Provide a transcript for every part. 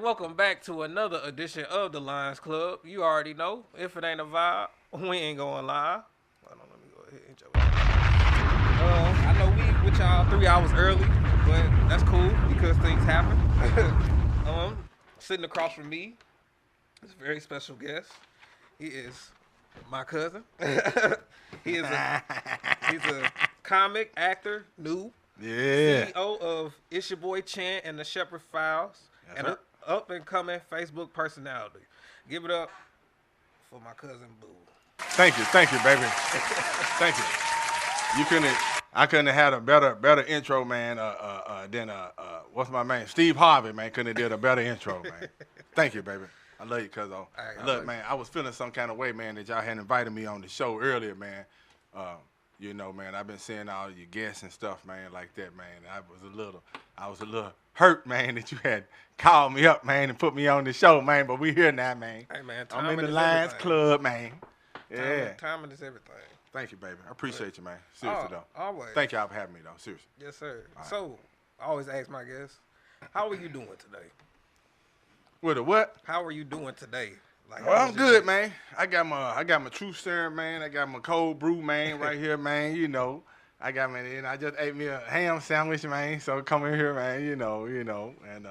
welcome back to another edition of the Lions Club. You already know, if it ain't a vibe, we ain't going live. Hold on, let me go ahead and jump. I know we with y'all 3 hours early, but that's cool because things happen. Sitting across from me is a very special guest. He is my cousin. He's a comic actor, noob. Yeah. CEO of It's Your Boy Chan and the Shepherd Files, and an up and coming Facebook personality. Give it up for my cousin Boo. Thank you, baby. Thank you. I couldn't have had a better intro, man. Than what's my name? Steve Harvey, man. Couldn't have did a better intro, man. Thank you, baby. I love you, cuzzo. Look, man, I was feeling some kind of way, man, that y'all had invited me on the show earlier, man. You know, man, I've been seeing all your guests and stuff, man, like that, man. I was a little hurt, man, that you had called me up, man, and put me on the show, man. But we here now, man. Hey, man, I'm in the Lions Club, man. Yeah. Timing is everything. Thank you, baby. I appreciate you, man. Seriously, though. Always. Thank y'all for having me, though. Seriously. Yes, sir. Right. So, I always ask my guests, how are you doing today? With a what? How are you doing today? Like, well, I'm good, man. I got my truth serum, man. I got my cold brew, man, right here, man. You know, I just ate me a ham sandwich, man. So come in here, man. You know, and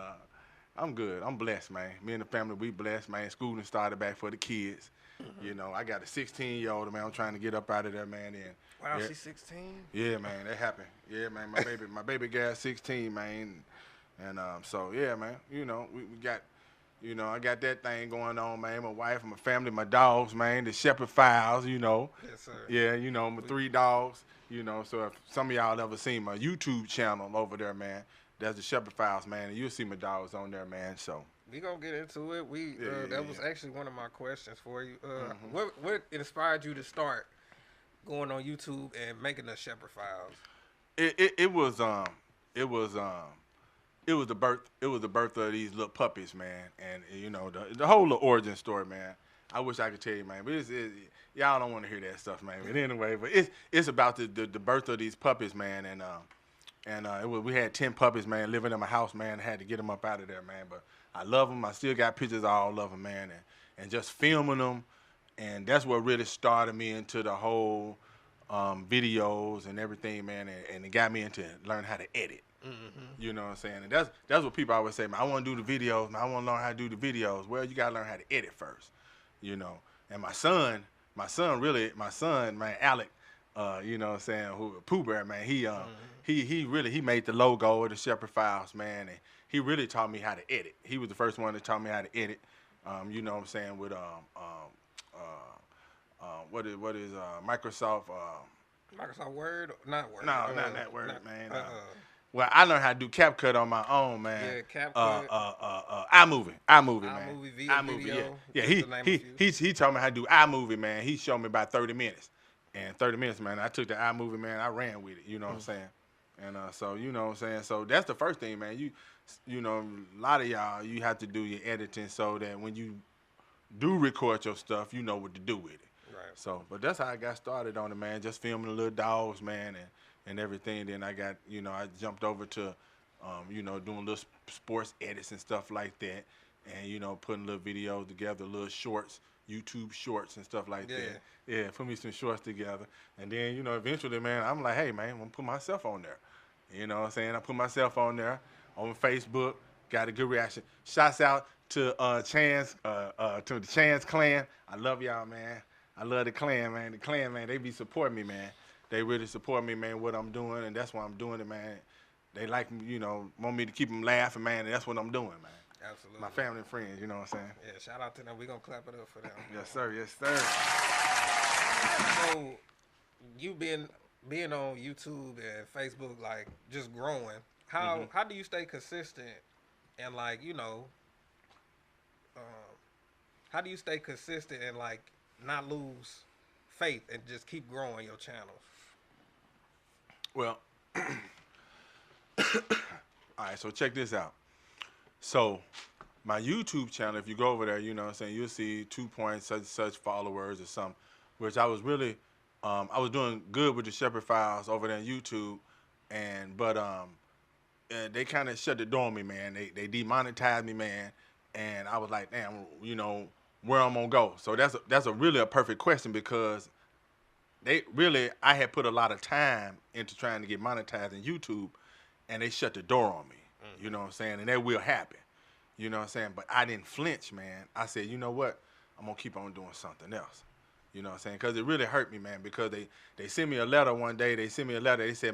I'm good. I'm blessed, man. Me and the family, we blessed, man. Schooling started back for the kids. Mm-hmm. You know, I got a 16-year-old, man. I'm trying to get up out of there, man. And wow, yeah, she's 16. Yeah, man, that happened. Yeah, man, my baby girl 16, man. And so yeah, man. You know, we got. You know, I got that thing going on, man. My wife, my family, my dogs, man. The Shepherd Files, you know. Yes, sir. Yeah, you know, my 3 dogs, you know. So if some of y'all ever seen my YouTube channel over there, man, that's the Shepherd Files, man. And you'll see my dogs on there, man. So we gonna get into it. That was actually one of my questions for you. What inspired you to start going on YouTube and making the Shepherd Files? It was the birth of these little puppies, man, and you know the whole little origin story, man. I wish I could tell you, man, but y'all don't want to hear that stuff, man. But anyway, it's about the birth of these puppies, man, and we had 10 puppies, man, living in my house, man. I had to get them up out of there, man. But I love them. I still got pictures of all of them, man, and just filming them, and that's what really started me into the whole videos and everything, man, and it got me into learning how to edit. Mm-hmm. You know what I'm saying? And that's what people always say, man, I want to do the videos, man. I want to learn how to do the videos. Well, you got to learn how to edit first, you know. And my son, man, Alec, you know what I'm saying, Pooh Bear, man, he made the logo of the Shepherd Files, man, and he really taught me how to edit. He was the first one that taught me how to edit, you know what I'm saying, with what is Microsoft Word? Not Word. No, not that Word, man. Well, I learned how to do CapCut on my own, man. Yeah, CapCut. iMovie, man. Video. Yeah. He taught me how to do iMovie, man. He showed me about 30 minutes, and 30 minutes, man. I took the iMovie, man. I ran with it. You know what I'm saying? And so you know what I'm saying. So that's the first thing, man. You know, a lot of y'all, you have to do your editing so that when you do record your stuff, you know what to do with it. Right. So, but that's how I got started on it, man. Just filming the little dogs, man, and everything. Then I got, you know, I jumped over to, you know, doing little sports edits and stuff like that, and you know, putting little videos together, little shorts, YouTube shorts and stuff like that. Yeah, put me some shorts together, and then you know, eventually, man, I'm like, hey, man, I'm gonna put myself on there. You know what I'm saying? I put myself on there on Facebook, got a good reaction. Shouts out to to the Chan's clan. I love y'all, man. I love the clan, man. The clan, man, they be supporting me, man. They really support me, man, what I'm doing, and that's why I'm doing it, man. They like me, you know, want me to keep them laughing, man, and that's what I'm doing, man. Absolutely. My family and friends, you know what I'm saying? Yeah, shout out to them. We're going to clap it up for them. Yes, sir. Yes, sir. So, you being on YouTube and Facebook, like, just growing, how do you stay consistent and, like, you know, how do you stay consistent and, like, not lose faith and just keep growing your channel? Well, all right, so check this out. So my YouTube channel, if you go over there, you know what I'm saying, you'll see 2 point such followers or something, which I was really, I was doing good with the Shepherd Files over there on YouTube, but they kind of shut the door on me, man. They demonetized me, man, and I was like, damn, you know, where I'm gonna go. So that's a really a perfect question because I had put a lot of time into trying to get monetized in YouTube, and they shut the door on me. You know what I'm saying? And that will happen. You know what I'm saying? But I didn't flinch, man. I said, you know what? I'm gonna keep on doing something else. You know what I'm saying? Because it really hurt me, man, because they sent me a letter one day. They said,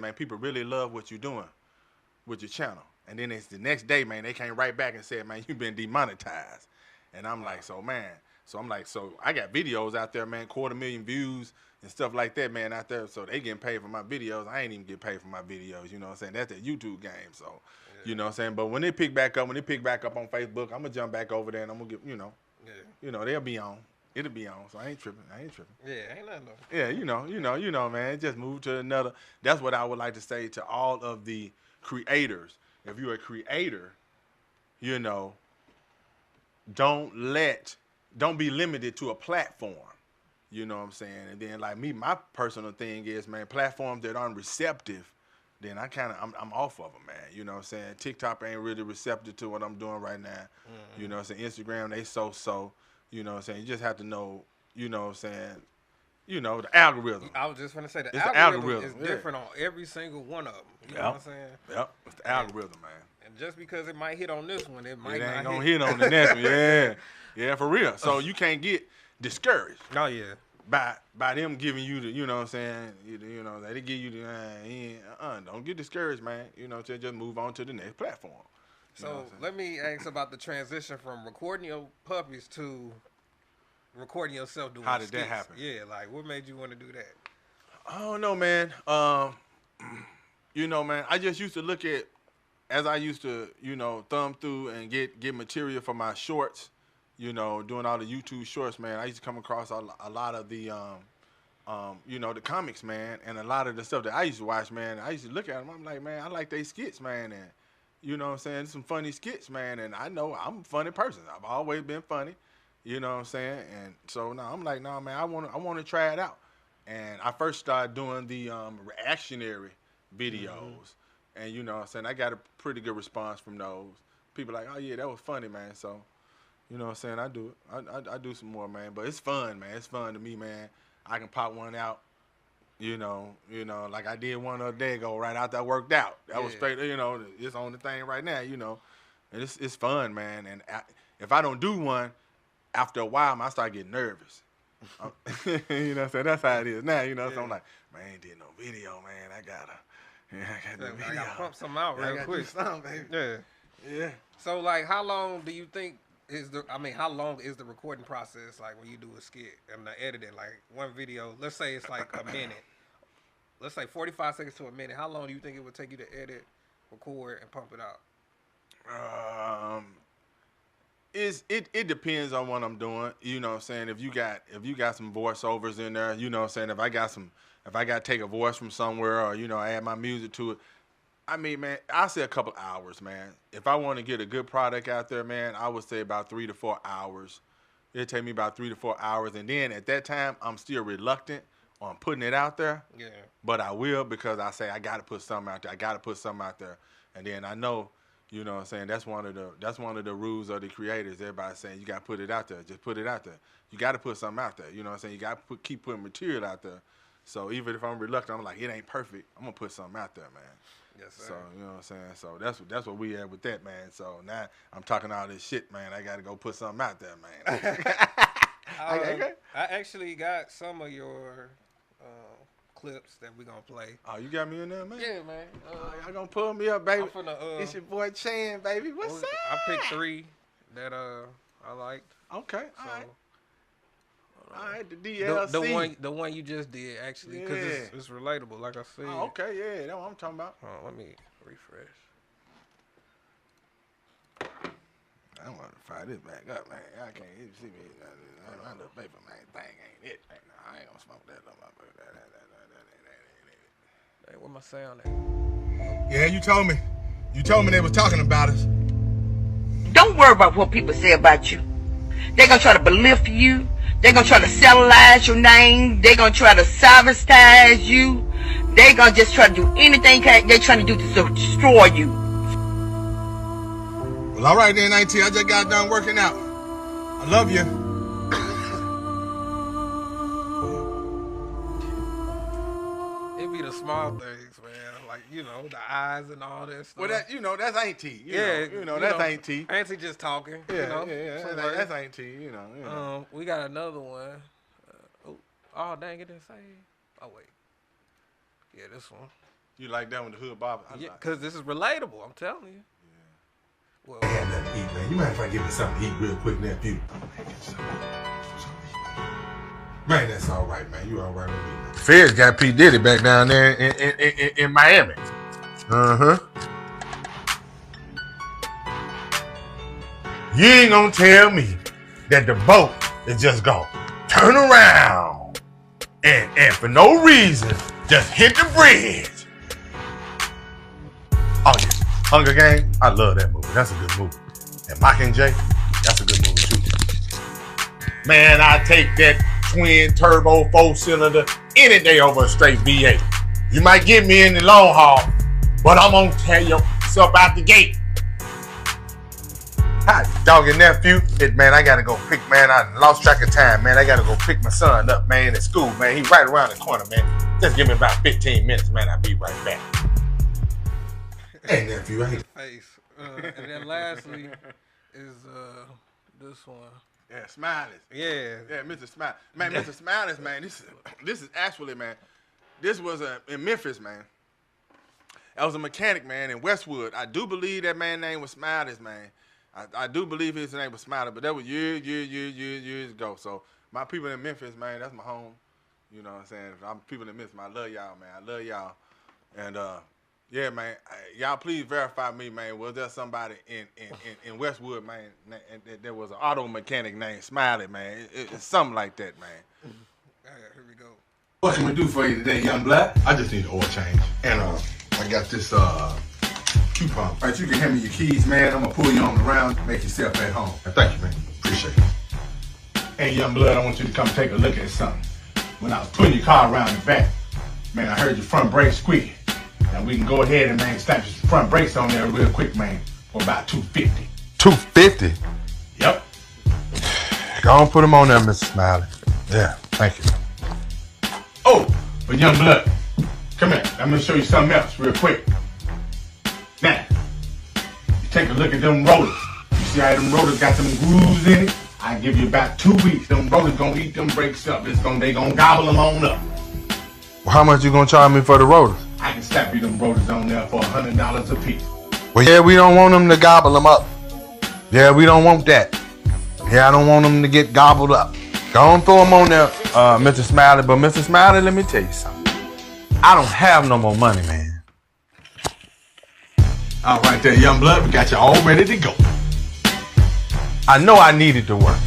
man, people really love what you're doing with your channel. And then it's the next day, man, they came right back and said, man, you've been demonetized. And I'm like, so I got videos out there, man, 250,000 views and stuff like that, man, out there. So they getting paid for my videos. I ain't even get paid for my videos, you know what I'm saying? That's that YouTube game. So, you know what I'm saying? But when they pick back up on Facebook, I'm going to jump back over there and I'm going to get, you know, they'll be on. It'll be on, so I ain't tripping. Yeah, ain't nothing. Yeah, you know, man. Just move to another. That's what I would like to say to all of the creators. If you're a creator, you know, don't be limited to a platform. You know what I'm saying? And then like me, my personal thing is, man, platforms that aren't receptive, then I'm off of them, man. You know what I'm saying? TikTok ain't really receptive to what I'm doing right now. Mm-hmm. You know what I'm saying? Instagram, they so. You know what I'm saying? You just have to know, you know what I'm saying, you know, the algorithm. I was just going to say, the algorithm is different on every single one of them. You know what I'm saying? Yep, it's the algorithm, man. And just because it might hit on this one, it might ain't not gonna hit on the next one. Yeah, yeah, for real. So you can't get discouraged. Oh, yeah. By them giving you the, you know what I'm saying, you know, they give you the, don't get discouraged, man. You know, just move on to the next platform. So let me ask about the transition from recording your puppies to recording yourself doing skits. How did that happen? Yeah, like what made you want to do that? I don't know, man. You know, man, I just used to look at, as I used to, you know, thumb through and get material for my shorts, you know, doing all the YouTube shorts, man. I used to come across a lot of the, you know, the comics, man, and a lot of the stuff that I used to watch, man. I used to look at them. I'm like, man, I like they skits, man, and you know what I'm saying? Some funny skits, man, and I know I'm a funny person. I've always been funny, you know what I'm saying? And so now I'm like, no, man, I want to try it out. And I first started doing the reactionary videos, and you know what I'm saying? I got a pretty good response from those. People like, oh yeah, that was funny, man. So, you know what I'm saying? I do it. I do some more, man. But it's fun, man. It's fun to me, man. I can pop one out. You know, like I did one other day ago, right after I worked out. That was straight, you know, it's on the thing right now, you know. And it's fun, man. And if I don't do one, after a while, I start getting nervous. You know what I'm saying? That's how it is now, you know. So I'm like, man, I ain't did no video, man. I gotta pump some out real quick. Do something, baby. Yeah. Yeah. So, like, how long do you think how long is the recording process, like, when you do a skit and the editing? Like, one video, let's say it's like a minute. Let's say 45 seconds to a minute. How long do you think it would take you to edit, record, and pump it out? It depends on what I'm doing. You know what I'm saying? If you got some voiceovers in there, you know what I'm saying? If I got to take a voice from somewhere or, you know, add my music to it, I mean, man, I say a couple hours, man. If I want to get a good product out there, man, I would say about 3 to 4 hours. It'd take me about 3 to 4 hours. And then at that time, I'm still reluctant on putting it out there. Yeah. But I will, because I say I got to put something out there. And then I know, you know what I'm saying, that's one of the rules of the creators. Everybody's saying you got to put it out there. Just put it out there. You got to put something out there. You know what I'm saying? You got to keep putting material out there. So even if I'm reluctant, I'm like, it ain't perfect. I'm going to put something out there, man. Yes, sir. So, you know what I'm saying? So that's what we had with that, man. So now I'm talking all this shit, man. I got to go put something out there, man. I actually got some of your clips that we gonna play. Oh, you got me in there, man? Yeah, man. Y'all gonna pull me up, baby. It's your boy Chan, baby. What's up? I picked 3 that I liked. Okay, all right, the DLC. The one you just did, actually, because it's relatable, like I said. Oh, okay, yeah, that's what I'm talking about. Let me refresh. I want to fire this back up, man. I can't even see me. I know paper, man. Thing ain't it. I ain't gonna smoke that. Hey, where my sound at? Yeah, you told me. You told me they was talking about us. Don't worry about what people say about you. They're gonna try to belittle you. They're going to try to cellulize your name. They're going to try to sabotage you. They're going to just try to do anything they're trying to do to destroy you. Well, all right then, Auntie. I just got done working out. I love you. It be the small things, man. Like, you know, the eyes and all that stuff. Well, that's Auntie. That's Auntie. Auntie just talking. Yeah, you know, that's Auntie. You know. We got another one. Oh, dang, it didn't say. Oh, wait. Yeah, this one. You like that one, the hood barber? Yeah, because this is relatable, I'm telling you. Yeah. Well, I got nothing to eat, man. You mind if I give me something to eat real quick, nephew? Man, that's all right, man. You all right with me? The feds got P. Diddy back down there in Miami. You ain't gonna tell me that the boat is just gonna turn around and for no reason just hit the bridge. Oh yeah, Hunger Games. I love that movie. That's a good movie. And Mockingjay, that's a good movie too. Man, I take that twin turbo 4-cylinder any day over a straight V8. You might get me in the long haul, but I'm gonna tear yourself out the gate. Hi, dog and nephew. Man, I gotta go pick, man. I lost track of time, man. I gotta go pick my son up, man, at school, man. He's right around the corner, man. Just give me about 15 minutes, man. I'll be right back. Hey, nephew, I hate face. And then lastly is this one. Yeah, Smiley. Yeah, Mr. Smiley. Man, Mr. Smiley, man. This is actually, man. This was in Memphis, man. I was a mechanic, man, in Westwood. I do believe that man's name was Smiley, man. I do believe his name was Smiley, but that was years ago. So my people in Memphis, man, that's my home. You know what I'm saying? I'm people in Memphis, man. I love y'all, man. I love y'all. And yeah, man, y'all please verify me, man. Was there somebody in Westwood, man, and there was an auto mechanic named Smiley, man? It's something like that, man. all right, here we go. What can we do for you today, young blood? I just need an oil change. And I got this coupon. Right, you can hand me your keys, man. I'm gonna pull you on around, make yourself at home. Thank you, man. Appreciate it. Hey, young blood, I want you to come take a look at something. When I was putting your car around the back, man, I heard your front brakes squeaking. Now we can go ahead and, man, slap your front brakes on there real quick, man, for about $250. $250? Yep. Go on, put them on there, Mr. Smiley. Yeah, thank you. Oh, but young blood, come here. I'm gonna show you something else real quick. Now, you take a look at them rollers. You see how them rollers got some grooves in it? I give you about 2 weeks. Them rollers gonna eat them brakes up. They gonna gobble them on up. Well, how much you gonna charge me for the rollers? I can slap you them rollers on there for $100 a piece. Well, yeah, we don't want them to gobble them up. Yeah, we don't want that. Yeah, I don't want them to get gobbled up. Go on, throw them on there, Mr. Smiley. But Mr. Smiley, let me tell you something. I don't have no more money, man. All right there, young blood, we got you all ready to go. I know I needed to work,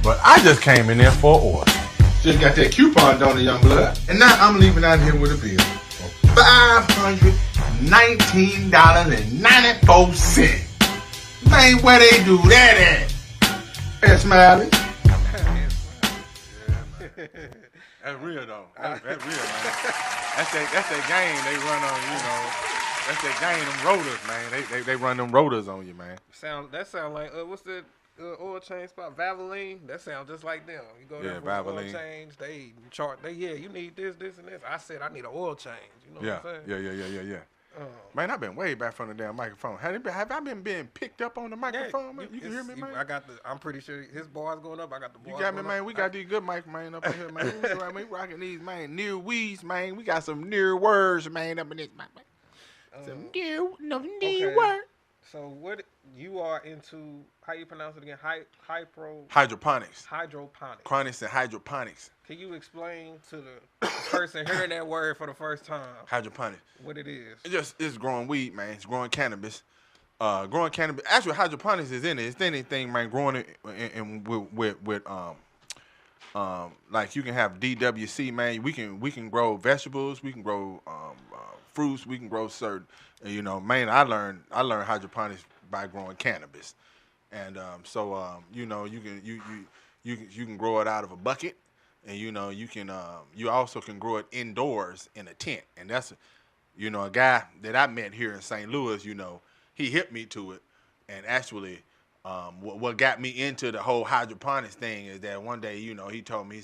but I just came in there for an order. Just got that coupon, don't it, young blood? And now I'm leaving out here with a bill for $519.94. Man, where they do that at? Hey, Smiley. That's real though. That's real, man. That's that game they run on, you know. That's that game, them rotors, man. They run them rotors on you, man. That sound like what's the oil change spot? Valvoline. That sounds just like them. You go there for an oil change. They chart. You need this, and this. I said I need an oil change. You know what I'm saying? Yeah. Man, I've been way back from the damn microphone. Have I been being picked up on the microphone, man? You can hear me, man? I'm pretty sure his bar's going up. I got the bars. You got me, man. We got these good mic, man, up in here, man. We rocking these, man. Near weeds, man. We got some near words, man, up in this, man. Some near words. So what you are into? How you pronounce it again? Hydroponics. Hydroponics. And hydroponics. Can you explain to the person hearing that word for the first time? Hydroponics. What it is? It's growing weed, man. It's growing cannabis. Actually, hydroponics is in it. It's anything, man. Growing it with like you can have DWC, man. We can grow vegetables. We can grow fruits. We can grow certain. You know, man. I learned hydroponics by growing cannabis, and you know you can grow it out of a bucket. And you know you also can grow it indoors in a tent, and that's a guy that I met here in St. Louis. You know, he hit me to it. And actually, what got me into the whole hydroponics thing is that one day, he told me,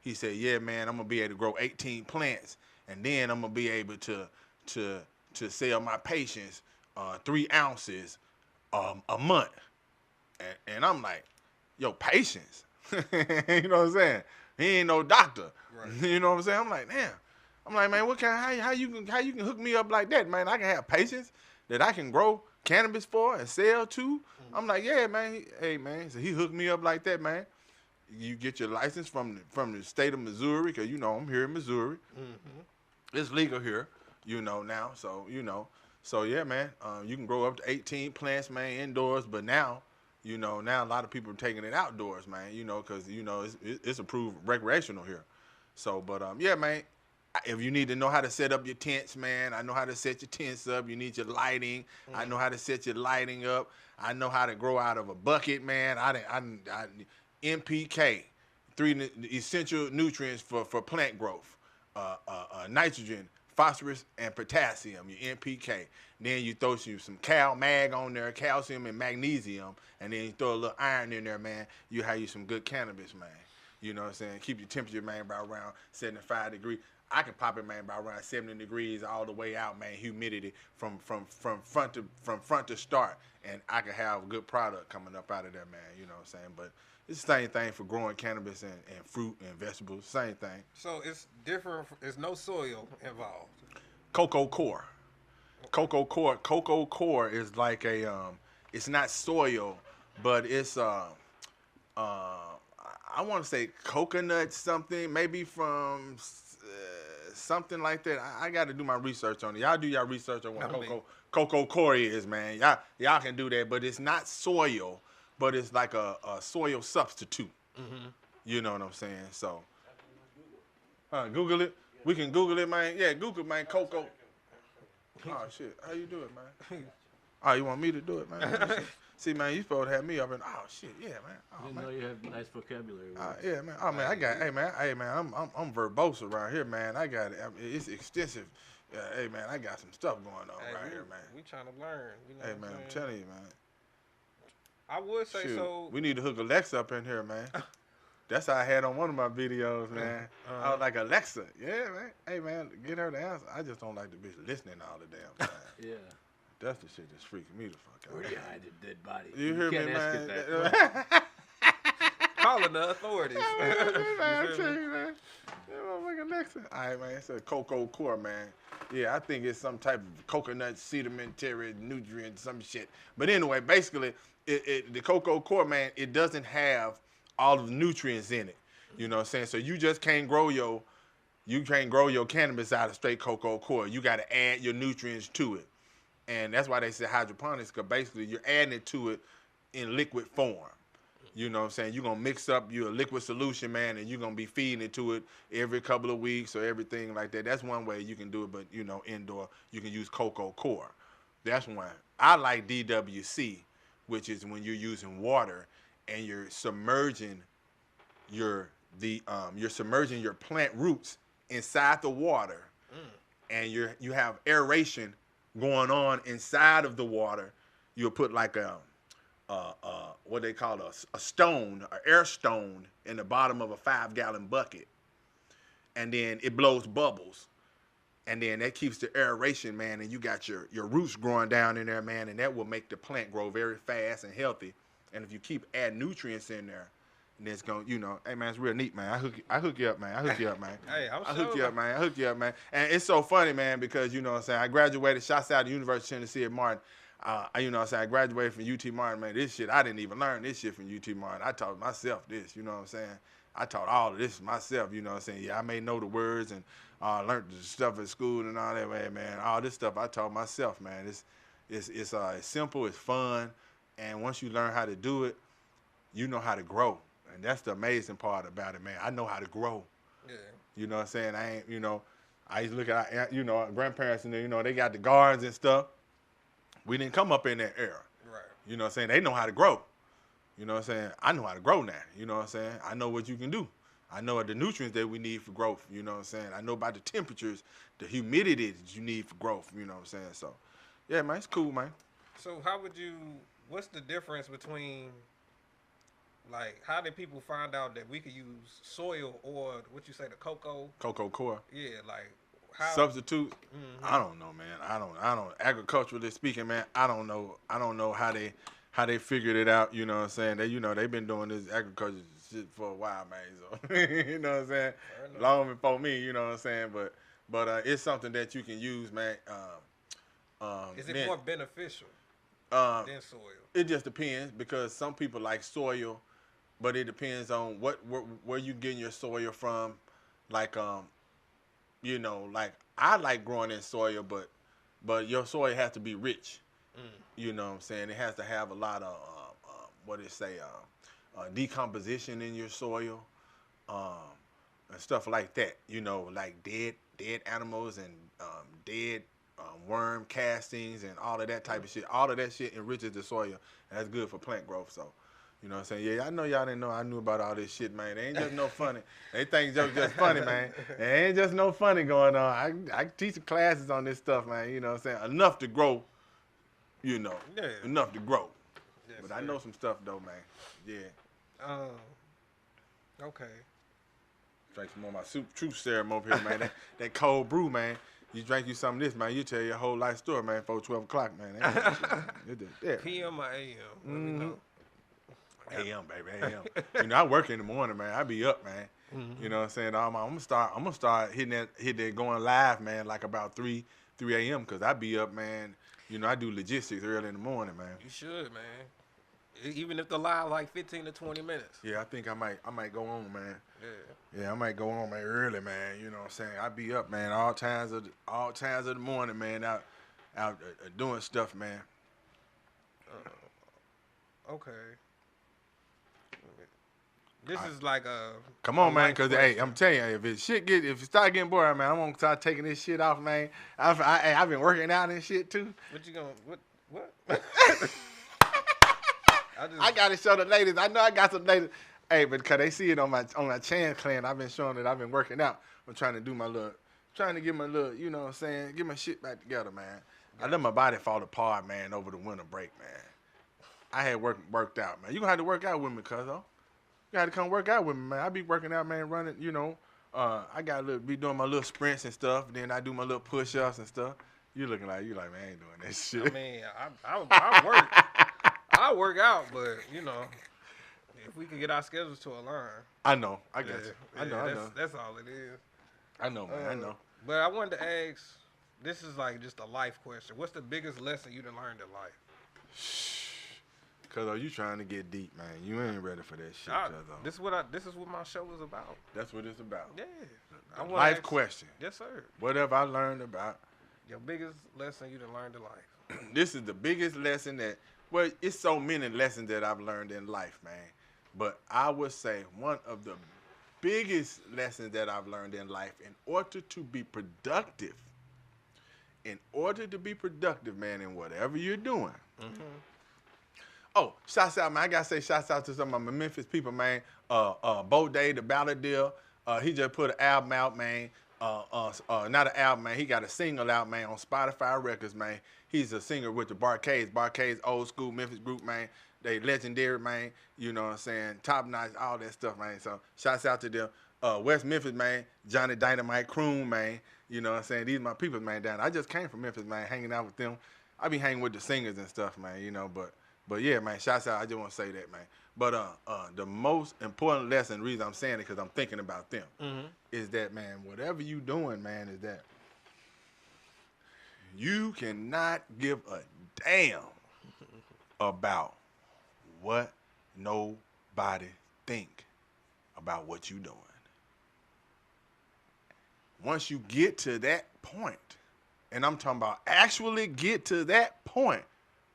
he said, yeah, man, I'm gonna be able to grow 18 plants, and then I'm gonna be able to sell my patients 3 ounces a month. And I'm like, yo, patience. You know what I'm saying? He ain't no doctor. Right. You know what I'm saying? I'm like, damn. I'm like, man, how you can hook me up like that, man? I can have patience that I can grow cannabis for and sell to. Mm-hmm. I'm like, yeah, man. Hey, man. So he hooked me up like that, man. You get your license from the state of Missouri, because, I'm here in Missouri. Mm-hmm. It's legal here, now. So, So, yeah, man, you can grow up to 18 plants, man, indoors. But now, now a lot of people are taking it outdoors, man, because, it's approved recreational here. So, but, yeah, man, if you need to know how to set up your tents, man, I know how to set your tents up. You need your lighting. Mm-hmm. I know how to set your lighting up. I know how to grow out of a bucket, man. NPK, 3 essential nutrients for plant growth, nitrogen, phosphorus, and potassium, your NPK. Then you throw some mag on there, calcium and magnesium, and then you throw a little iron in there, man. You have you some good cannabis, man. You know what I'm saying? Keep your temperature, man, by around 75 degrees. I can pop it, man, by around 70 degrees all the way out, man. Humidity from front to start, and I can have a good product coming up out of there, man. You know what I'm saying? But it's the same thing for growing cannabis and fruit and vegetables. Same thing. So it's different. There's no soil involved. Cocoa core. Cocoa core is like it's not soil, but it's I want to say coconut something, maybe from something like that. I got to do my research on it. Y'all do your research on what cocoa core is, man. Y'all can do that, but it's not soil, but it's like a soil substitute. Mm-hmm. You know what I'm saying? So, Google it. We can Google it, man. Yeah, Google, man. Cocoa. Oh shit! How you do it, man? Oh, you want me to do it, man? See, man, you supposed to have me up and shit, yeah, man. I didn't know you have nice vocabulary. Yeah, man. Oh man, I got. Hey man, I'm verbose around here, man. I got it. It's extensive. Hey man, I got some stuff going on right here, man. We trying to learn. Hey man, I'm telling you, man. I would say so. We need to hook Alexa up in here, man. That's how I had on one of my videos, man. I was like, Alexa, yeah, man. Hey man, get her to answer. I just don't like the bitch listening all the damn time. Yeah. That's the shit that's freaking me the fuck out. Where do you hide the dead body? You hear me, man? Calling the authorities. I'm telling you, man. That motherfucking Alexa. All right, man. It's a cocoa core, man. Yeah, I think it's some type of coconut sedimentary nutrient, some shit. But anyway, basically, the cocoa core, man, it doesn't have all of the nutrients in it. You know what I'm saying? So you just can't grow your cannabis out of straight cocoa core. You got to add your nutrients to it. And that's why they say hydroponics, because basically you're adding it to it in liquid form. You know what I'm saying? You're going to mix up your liquid solution, man, and you're going to be feeding it to it every couple of weeks or everything like that. That's one way you can do it, but, indoor, you can use cocoa core. That's one. I like DWC, which is when you're using water and you're submerging your plant roots inside the water, and you have aeration going on inside of the water. You'll put like what they call a stone, an air stone, in the bottom of a 5-gallon bucket, and then it blows bubbles, and then that keeps the aeration, man, and you got your roots growing down in there, man, and that will make the plant grow very fast and healthy. And if you keep adding nutrients in there, and it's going, hey man, it's real neat, man. I hook you up, man. Hey, I hook you up, man. And it's so funny, man, because you know what I'm saying, I graduated, shouts out to University of Tennessee at Martin. You know what I'm saying, I graduated from UT Martin, man. This shit, I didn't even learn this shit from UT Martin. I taught myself this, you know what I'm saying? I taught all of this myself, you know what I'm saying? Yeah, I may know the words and learned the stuff at school and all that, man. All this stuff I taught myself, man. It's simple, it's fun, and once you learn how to do it, you know how to grow. And that's the amazing part about it, man. I know how to grow. Yeah. You know what I'm saying? I used to look at, grandparents and they got the gardens and stuff. We didn't come up in that era. Right. You know what I'm saying? They know how to grow. You know what I'm saying? I know how to grow now. You know what I'm saying? I know what you can do. I know the nutrients that we need for growth. You know what I'm saying? I know about the temperatures, the humidity that you need for growth. You know what I'm saying? So, yeah, man, it's cool, man. So how would you what's the difference between like how did people find out that we could use soil or what you say the cocoa? Cocoa core. Yeah, like how Substitute. I don't know, man. I don't. Agriculturally speaking, man, I don't know how they figured it out. You know what I'm saying? They've been doing this agriculture shit for a while, man. So you know what I'm saying? Long before me. You know what I'm saying? But it's something that you can use, man. is it more beneficial than soil? It just depends because some people like soil, but it depends on where you getting your soil from. Like like I like growing in soil, but your soil has to be rich. You know what I'm saying? It has to have a lot of decomposition in your soil, and stuff like that. Like dead animals and dead worm castings and all of that type of shit. All of that shit enriches the soil, and that's good for plant growth. So. You know what I'm saying? Yeah, I know y'all didn't know I knew about all this shit, man. It ain't just no funny. They think jokes just funny, man. There ain't just no funny going on. I teach classes on this stuff, man. You know what I'm saying? Enough to grow, enough to grow. Yes, but I know some stuff, though, man. Yeah. Okay. Drink some more of my truth serum over here, man. that cold brew, man. You drink you some of this, man. You tell your whole life story, man, before 12 o'clock, man. Yeah. PM or AM? Let me know. AM, baby, AM. I work in the morning, man. I be up, man. You know what I'm saying? I'm gonna start hitting that going live, man, like about 3 a.m. because I be up, man. I do logistics early in the morning, man. You should, man. Even if the live like 15 to 20 minutes. Yeah, I think I might go on, man. Yeah, I might go on, man, early, man. You know what I'm saying? I be up, man, all times of the morning, man, out doing stuff, man. Okay. This is like a. Come on, man, because hey, I'm telling you, if it start getting boring, man, I'm gonna start taking this shit off, man. I've been working out and shit too. What you gonna what? I gotta show the ladies. I know I got some ladies. Hey, but cause they see it on my Chan clan, I've been showing that I've been working out. I'm trying to get my little, you know what I'm saying, get my shit back together, man. I let my body fall apart, man, over the winter break, man. I had worked out, man. You gonna have to work out with me, cuz-o. You got to come work out with me, man. I be working out, man, running, I got to be doing my little sprints and stuff. Then I do my little push-ups and stuff. You like, man, I ain't doing that shit. I mean, I work out, but, if we can get our schedules to align. I know. I got you. I know. That's all it is. I know, man. I know. But I wanted to ask, this is like just a life question. What's the biggest lesson you done learned in life? Cuz you trying to get deep, man. You ain't ready for that shit, This is what my show is about. That's what it's about. Yeah. Life question. Yes, sir. What have I learned about? Your biggest lesson you done learned in life. This is the biggest lesson it's so many lessons that I've learned in life, man. But I would say one of the biggest lessons that I've learned in life, in order to be productive, man, in whatever you're doing. Oh, shouts out, man. I got to say shouts out to some of my Memphis people, man. Bo Day, the Ballad Deal. He just put an album out, man. Not an album, man. He got a single out, man, on Spotify Records, man. He's a singer with the Barcades. Barcades, old school Memphis group, man. They legendary, man. You know what I'm saying? Top notch, all that stuff, man. So shouts out to them. West Memphis, man. Johnny Dynamite, Croon, man. You know what I'm saying? These are my people, man, down. I just came from Memphis, man, hanging out with them. I be hanging with the singers and stuff, man, But yeah, man, shouts out. I just want to say that, man. But the most important lesson, the reason I'm saying it, because I'm thinking about them, is that, man, whatever you doing, man, is that you cannot give a damn about what nobody think about what you doing. Once you get to that point, and I'm talking about actually get to that point,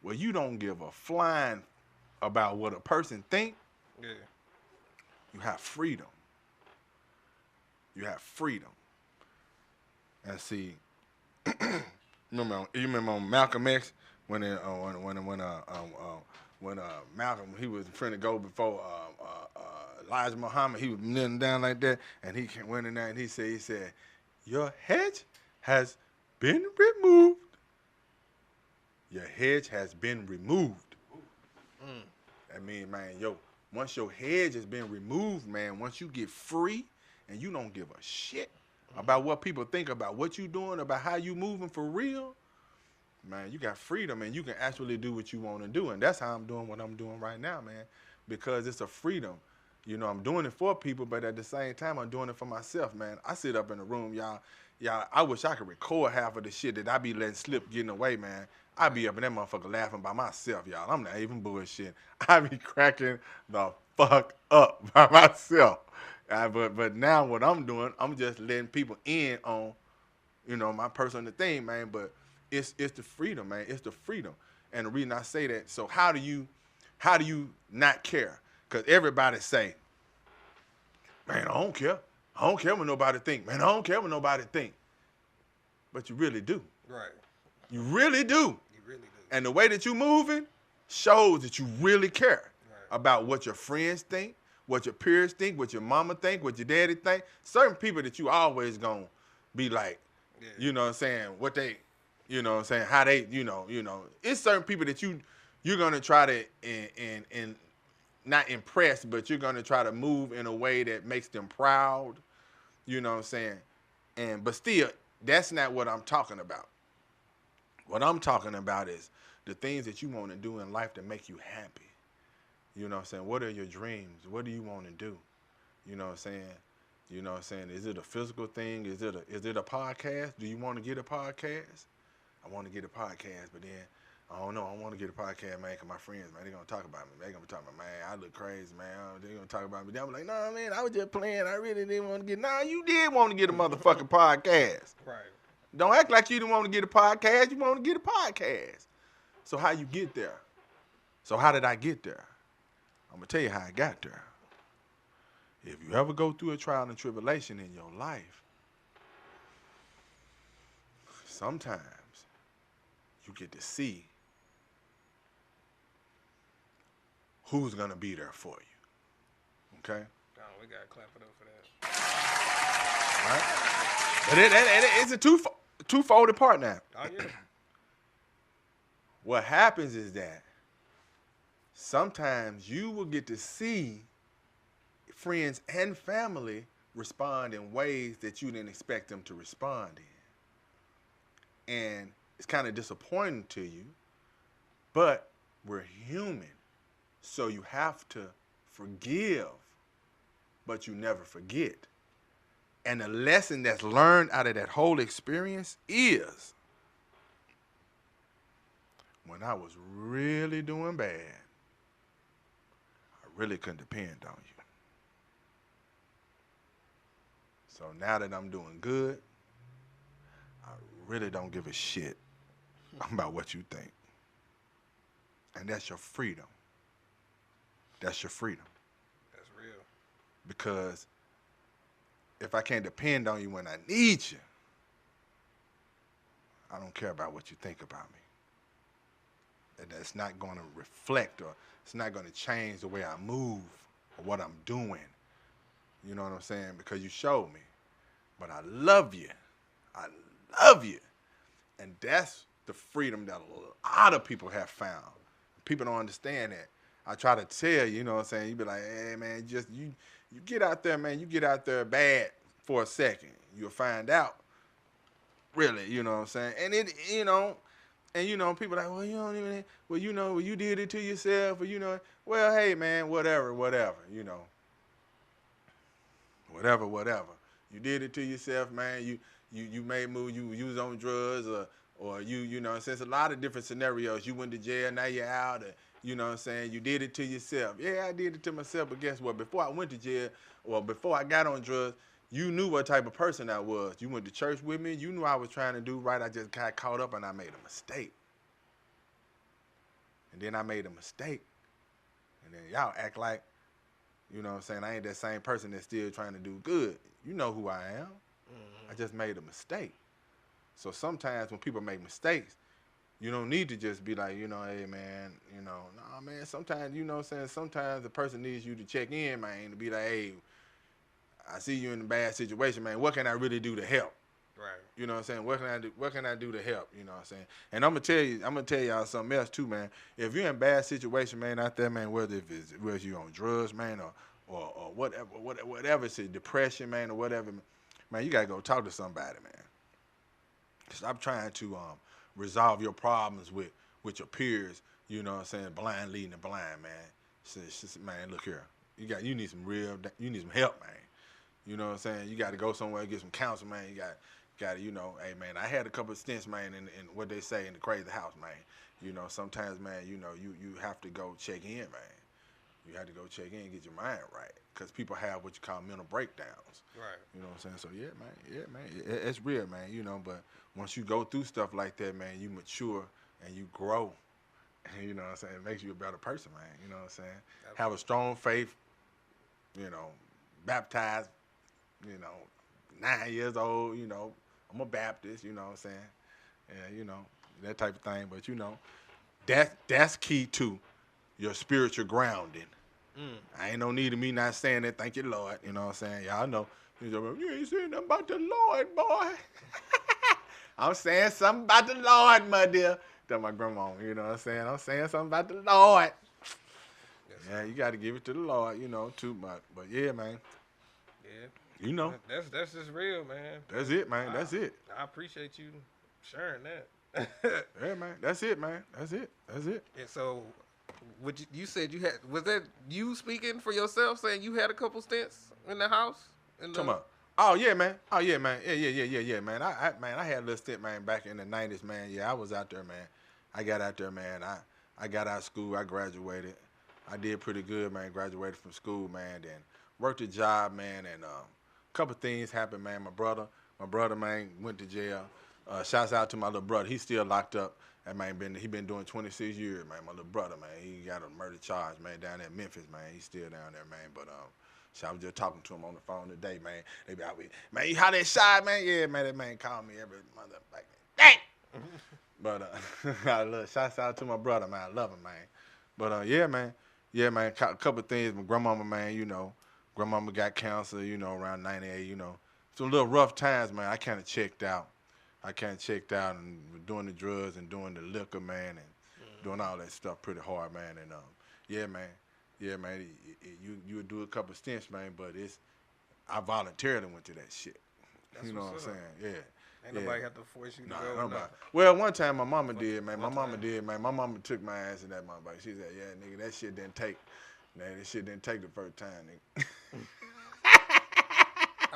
where you don't give a flying about what a person think, you have freedom. You have freedom. And see, you remember on Malcolm X when Malcolm, he was trying to go before Elijah Muhammad, he was kneeling down like that, and he went in there and he said, your hedge has been removed. Your hedge has been removed. I mean, man, once your hedge has been removed, man, once you get free and you don't give a shit about what people think about what you doing, about how you moving for real, man, you got freedom and you can actually do what you want to do. And that's how I'm doing what I'm doing right now, man, because it's a freedom. You know, I'm doing it for people, but at the same time, I'm doing it for myself, man. I sit up in the room, y'all, I wish I could record half of the shit that I be letting slip getting away, man. I be up in that motherfucker laughing by myself, y'all. I'm not even bullshit. I be cracking the fuck up by myself. But now what I'm doing, I'm just letting people in on, you know, my personal thing, man. But it's the freedom, man. It's the freedom. And the reason I say that, so how do you not care? Because everybody say, man, I don't care. I don't care what nobody think. Man, I don't care what nobody think. But you really do. Right. You really do. You really do. And the way that you moving shows that you really care Right. about what your friends think, what your peers think, what your mama think, what your daddy think. Certain people that you always gonna be like, Yeah. you know what I'm saying, what they, you know what I'm saying, how they, you know. It's certain people that you're gonna try to and not impress, but you're gonna try to move in a way that makes them proud. You know what I'm saying? But still, that's not what I'm talking about. What I'm talking about is the things that you want to do in life that make you happy. You know what I'm saying? What are your dreams? What do you want to do? You know what I'm saying? You know what I'm saying? Is it a physical thing? Is it a podcast? Do you want to get a podcast? I want to get a podcast, but then I don't know. I want to get a podcast, man, because my friends, man, they're going to talk about me. They're going to talk about, man, I look crazy, man. They're going to talk about me. Then I'm like, nah, man, I was just playing. I really didn't want to get, nah, you did want to get a motherfucking podcast. Right. Don't act like you didn't want to get a podcast. You want to get a podcast. So how you get there? So how did I get there? I'm going to tell you how I got there. If you ever go through a trial and tribulation in your life, sometimes you get to see who's going to be there for you. Okay? Oh, we got to clap it up for that. Right? But it's a two-folded part now. Oh, yeah. What happens is that sometimes you will get to see friends and family respond in ways that you didn't expect them to respond in. And it's kind of disappointing to you, but we're human. So you have to forgive, but you never forget. And the lesson that's learned out of that whole experience is when I was really doing bad, I really couldn't depend on you. So now that I'm doing good, I really don't give a shit about what you think. And that's your freedom. That's your freedom. That's real. Because if I can't depend on you when I need you, I don't care about what you think about me. And that's not going to reflect, or it's not going to change the way I move or what I'm doing. You know what I'm saying? Because you showed me. But I love you. I love you. And that's the freedom that a lot of people have found. People don't understand that. I try to tell you, you know what I'm saying? You be like, hey, man, just you get out there, man. You get out there bad for a second. You'll find out. Really, you know what I'm saying? And it, you know, people like, well, you don't even, well, you know, well, you did it to yourself, or, you know, well, hey, man, whatever, you know. Whatever. You did it to yourself, man. You made moves, you was on drugs, or you know, since a lot of different scenarios. You went to jail, now you're out, or, you know what I'm saying? You did it to yourself. Yeah, I did it to myself, but guess what? Before I went to jail, or before I got on drugs, you knew what type of person I was. You went to church with me. You knew I was trying to do right. I just got caught up and I made a mistake. And then I made a mistake. And then y'all act like, you know what I'm saying, I ain't that same person that's still trying to do good. You know who I am. I just made a mistake. So sometimes when people make mistakes, you don't need to just be like, you know, hey, man, you know, nah, man, sometimes, you know what I'm saying, sometimes the person needs you to check in, man, to be like, hey, I see you in a bad situation, man. What can I really do to help? Right. You know what I'm saying? What can I do? What can I do to help? You know what I'm saying? And I'm gonna tell y'all something else too, man. If you're in a bad situation, man, out there, man, whether you're on drugs, man, or whatever, it's a depression, man, or whatever, man, you gotta go talk to somebody, man. Stop trying to resolve your problems with your peers. You know what I'm saying? Blind leading the blind, man. Man, look here. You need some help, man. You know what I'm saying? You got to go somewhere and get some counsel, man. You got to, hey, man, I had a couple of stints, man, in what they say in the crazy house, man. Sometimes, man, you have to go check in, man. You have to go check in and get your mind right, because people have what you call mental breakdowns. Right. You know what I'm saying? So, yeah, man, it's real, man, but once you go through stuff like that, man, you mature and you grow. You know what I'm saying? It makes you a better person, man. You know what I'm saying? Absolutely. Have a strong faith, baptized, 9 years old, I'm a Baptist, you know what I'm saying? Yeah, that type of thing. But, that's key to your spiritual grounding. I ain't no need of me not saying that, thank you, Lord. You know what I'm saying? Y'all know. You ain't saying nothing about the Lord, boy. I'm saying something about the Lord, my dear. That's my grandma, you know what I'm saying? I'm saying something about the Lord. Yes, yeah, you got to give it to the Lord, too. But yeah, man. Yeah. That's just real, man. That's it, man. That's it. I appreciate you sharing that. Yeah, man. That's it, man. That's it. And so, you said you had, was that you speaking for yourself, saying you had a couple stints in the house? Come on. Oh yeah, man. Yeah, man. Man. I had a little stint, man, back in the 90s, man. Yeah, I was out there, man. I got out there, man. I got out of school. I graduated. I did pretty good, man. Graduated from school, man. Then worked a job, man, and a couple things happened, man. My brother, man, went to jail. Shouts out to my little brother. He's still locked up. That man he been doing 26 years, man. My little brother, man. He got a murder charge, man, down at Memphis, man. He's still down there, man. But so I was just talking to him on the phone today, man. They be out with, man, you how that shot, man? Yeah, man, that man called me every mother like, dang. But shouts out to my brother, man. I love him, man. But yeah, man. A couple of things. My grandmama, man, grandmama got cancer, around 98, Some little rough times, man. I kind of checked out. And doing the drugs and doing the liquor, man, and doing all that stuff pretty hard, man. And yeah, man. You would do a couple of stints, man, but I voluntarily went to that shit. That's you know what I'm saying? Yeah. Ain't nobody have to force you to go. Nobody. Well, one time my mama did, man. My mama took my ass in that motherfucker. She said, yeah, nigga, that shit didn't take. Man, that shit didn't take the first time, nigga.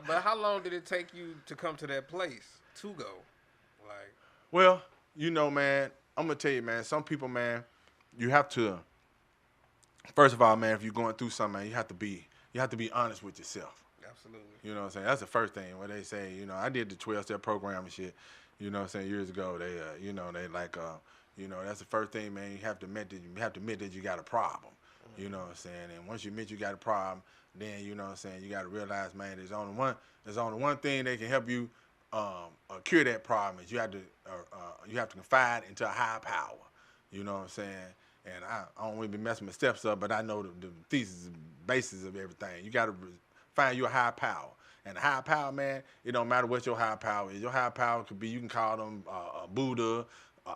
But how long did it take you to come to that place to go? Like, well, man, I'm gonna tell you, man. Some people, man, you have to. First of all, man, if you're going through something, man, you have to be honest with yourself. Absolutely. You know what I'm saying? That's the first thing. Where they say, I did the 12-step program and shit. You know what I'm saying? Years ago, they, they like, that's the first thing, man. You have to admit that you got a problem. You know what I'm saying? And once you admit you got a problem, then you know what I'm saying, you got to realize, man, there's only one thing that can help you cure that problem is you have to confide into a higher power. You know what I'm saying? And I don't want to be messing my steps up, but I know the thesis and basis of everything. You got to find your higher power. And the higher power, man, it don't matter what your higher power is. Your higher power could be, you can call them Buddha,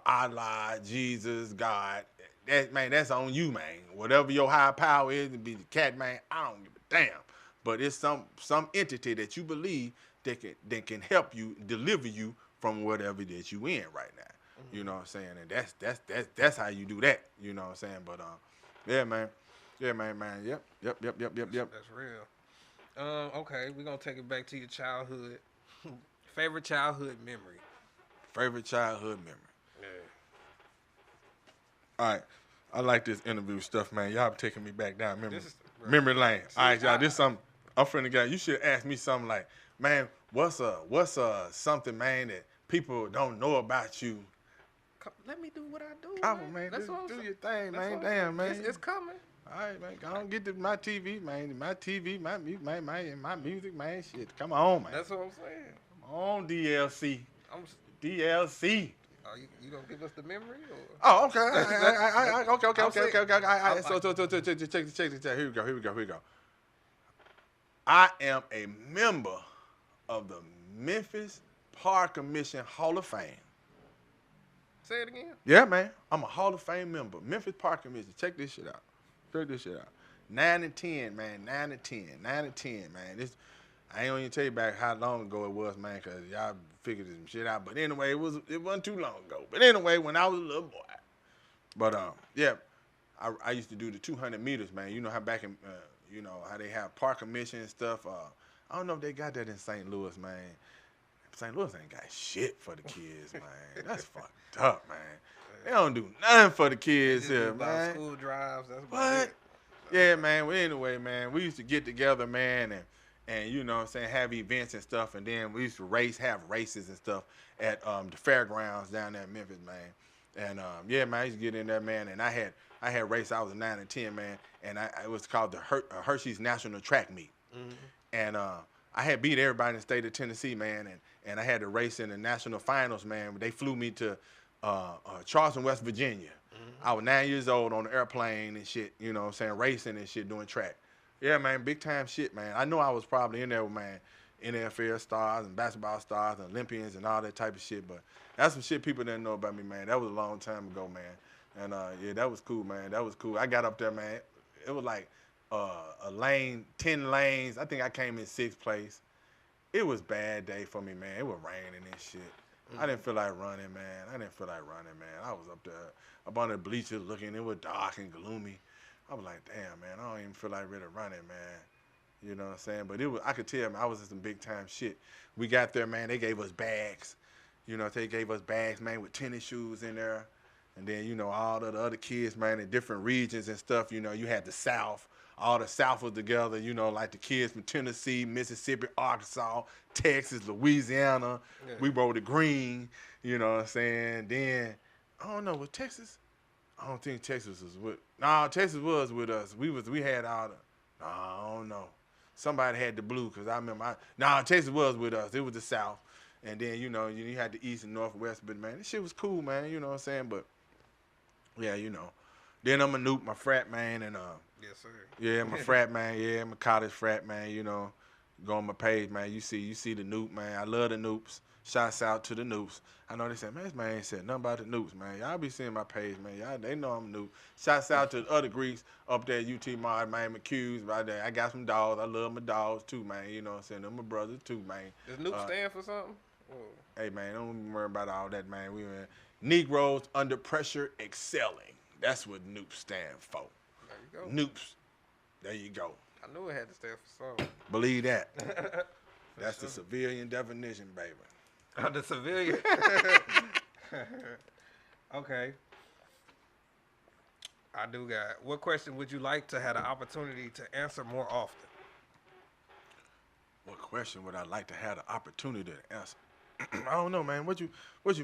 Allah, Jesus, God. That's on you, man. Whatever your higher power is, to be the cat, man, I don't give a damn. But it's some entity that you believe that can help you, deliver you from whatever that you in right now. Mm-hmm. You know what I'm saying? And that's how you do that. You know what I'm saying? But yeah, man. Yep. That's real. Okay, we're gonna take it back to your childhood. Favorite childhood memory. Yeah. All right. I like this interview stuff, man. Y'all taking me back down memory lane. All right, y'all. This something I'm finna get. You should ask me something like, man, what's something, man, that people don't know about you? Let me do what I do. Oh, man. That's what do your thing, man. Damn, man. It's coming. All right, man. I don't get to my TV, man. My TV, my music, man. Shit. Come on, man. That's what I'm saying. Come on, DLC. DLC. Oh, you gonna give us the memory? Or? Oh, okay. Okay. So, check. Here we go. I am a member of the Memphis Park Commission Hall of Fame. Say it again. Yeah, man. I'm a Hall of Fame member. Memphis Park Commission. Check this shit out. Check this shit out. 9 and 10, man. 9 and 10. 9 and 10, man. This I ain't gonna even tell you back how long ago it was, man, because y'all figured some shit out. But anyway, it wasn't too long ago. But anyway, when I was a little boy. But yeah, I used to do the 200 meters, man. You know how back in you know how they have Park Commission and stuff. I don't know if they got that in St. Louis, man. St. Louis ain't got shit for the kids, man. That's fucked up, man. They don't do nothing for the kids here, man. School drives. That's about What? it. Yeah, man. Well, anyway, man, we used to get together, man, and you know what I'm saying, have events and stuff, and then we used to have races and stuff at the fairgrounds down there in Memphis, man. And yeah, man, I used to get in there, man, and I had race. I was a 9 and 10, man, and it was called the Hershey's National Track Meet. Mm-hmm. And I had beat everybody in the state of Tennessee, man, and I had to race in the national finals, man. They flew me to Charleston, West Virginia. Mm-hmm. I was 9 years old on the airplane and shit, you know what I'm saying, racing and shit, doing track. Yeah, man, big time shit, man. I know I was probably in there with, man, NFL stars and basketball stars and Olympians and all that type of shit, but that's some shit people didn't know about me, man. That was a long time ago, man. And, yeah, that was cool, man. That was cool. I got up there, man. It was like a lane, 10 lanes. I think I came in 6th place. It was a bad day for me, man. It was raining and shit. Mm-hmm. I didn't feel like running, man. I was up there, up on the bleachers looking. It was dark and gloomy. I was like, damn, man, I don't even feel like really running, man. You know what I'm saying? But I could tell, man, I was in some big time shit. We got there, man. They gave us bags. You know, they gave us bags, man, with tennis shoes in there. And then, you know, all of the other kids, man, in different regions and stuff, you know, you had the South. All the South was together, you know, like the kids from Tennessee, Mississippi, Arkansas, Texas, Louisiana. Yeah. We rode the green, you know what I'm saying? Then, I don't know, was Texas? I don't think Texas was with. No, Texas was with us. We had all the. No, I don't know. Somebody had the blue because I remember. Texas was with us. It was the South, and then you know you had the East and Northwest. But man, this shit was cool, man. You know what I'm saying? But yeah, you know. Then I'm a Noop, my frat man, and yes sir. Yeah, my frat man. Yeah, I'm a college frat man. You know, go on my page, man. You see the Noop, man. I love the Noops. Shouts out to the Noops. I know they said, man, this man ain't said nothing about the Noops, man. Y'all be seeing my page, man. Y'all, they know I'm a Noop. Shouts out to the other Greeks up there at UT Mod, man, McHughes, right there. I got some dogs. I love my dogs, too, man. You know what I'm saying? They're my brothers, too, man. Does Noop stand for something? Whoa. Hey, man, don't worry about all that, man. We Negroes under pressure excelling. That's what Noops stand for. There you go. Noops. There you go. I knew it had to stand for something. Believe that. That's the civilian definition, baby. The civilian. Okay. I do got. What question would you like to have the opportunity to answer more often? What question would I like to have the opportunity to answer? I don't know, man. What you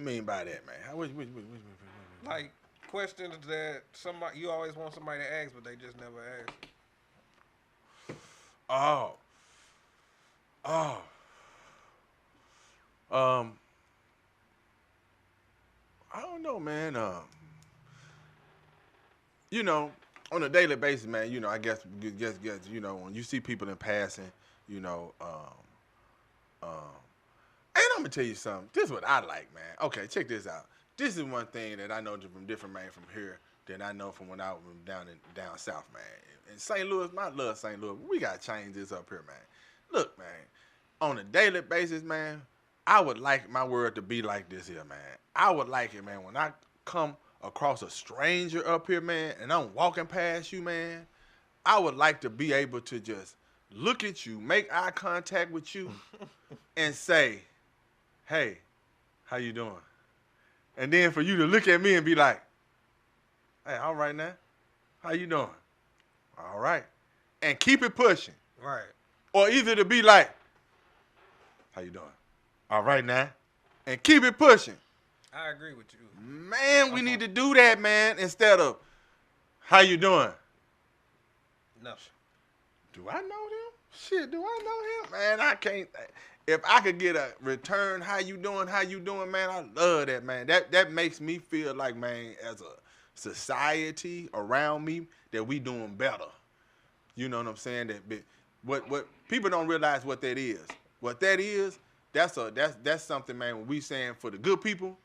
mean by that, man? What Like questions that you always want somebody to ask, but they just never ask. I don't know, man. You know, on a daily basis, man, you know, I guess, you know, when you see people in passing, you know, and I'm gonna tell you something. This is what I like, man. Okay, check this out. This is one thing that I know from different, man, from here than I know from when I was down south, man. In St. Louis, I love St. Louis. We gotta change this up here, man. Look, man, on a daily basis, man, I would like my world to be like this here, man. I would like it, man, when I come across a stranger up here, man, and I'm walking past you, man, I would like to be able to just look at you, make eye contact with you, and say, hey, how you doing? And then for you to look at me and be like, hey, all right now, how you doing? All right. And keep it pushing. Right. Or either to be like, how you doing? All right now. And keep it pushing. I agree with you. Man, we need to do that, man, instead of, how you doing? No. Do I know him? Shit, do I know him? Man, I can't. If I could get a return, how you doing, man, I love that, man. That makes me feel like, man, as a society around me, that we doing better. You know what I'm saying? That what people don't realize what that is. What that is that's something, man. When we saying for the good people,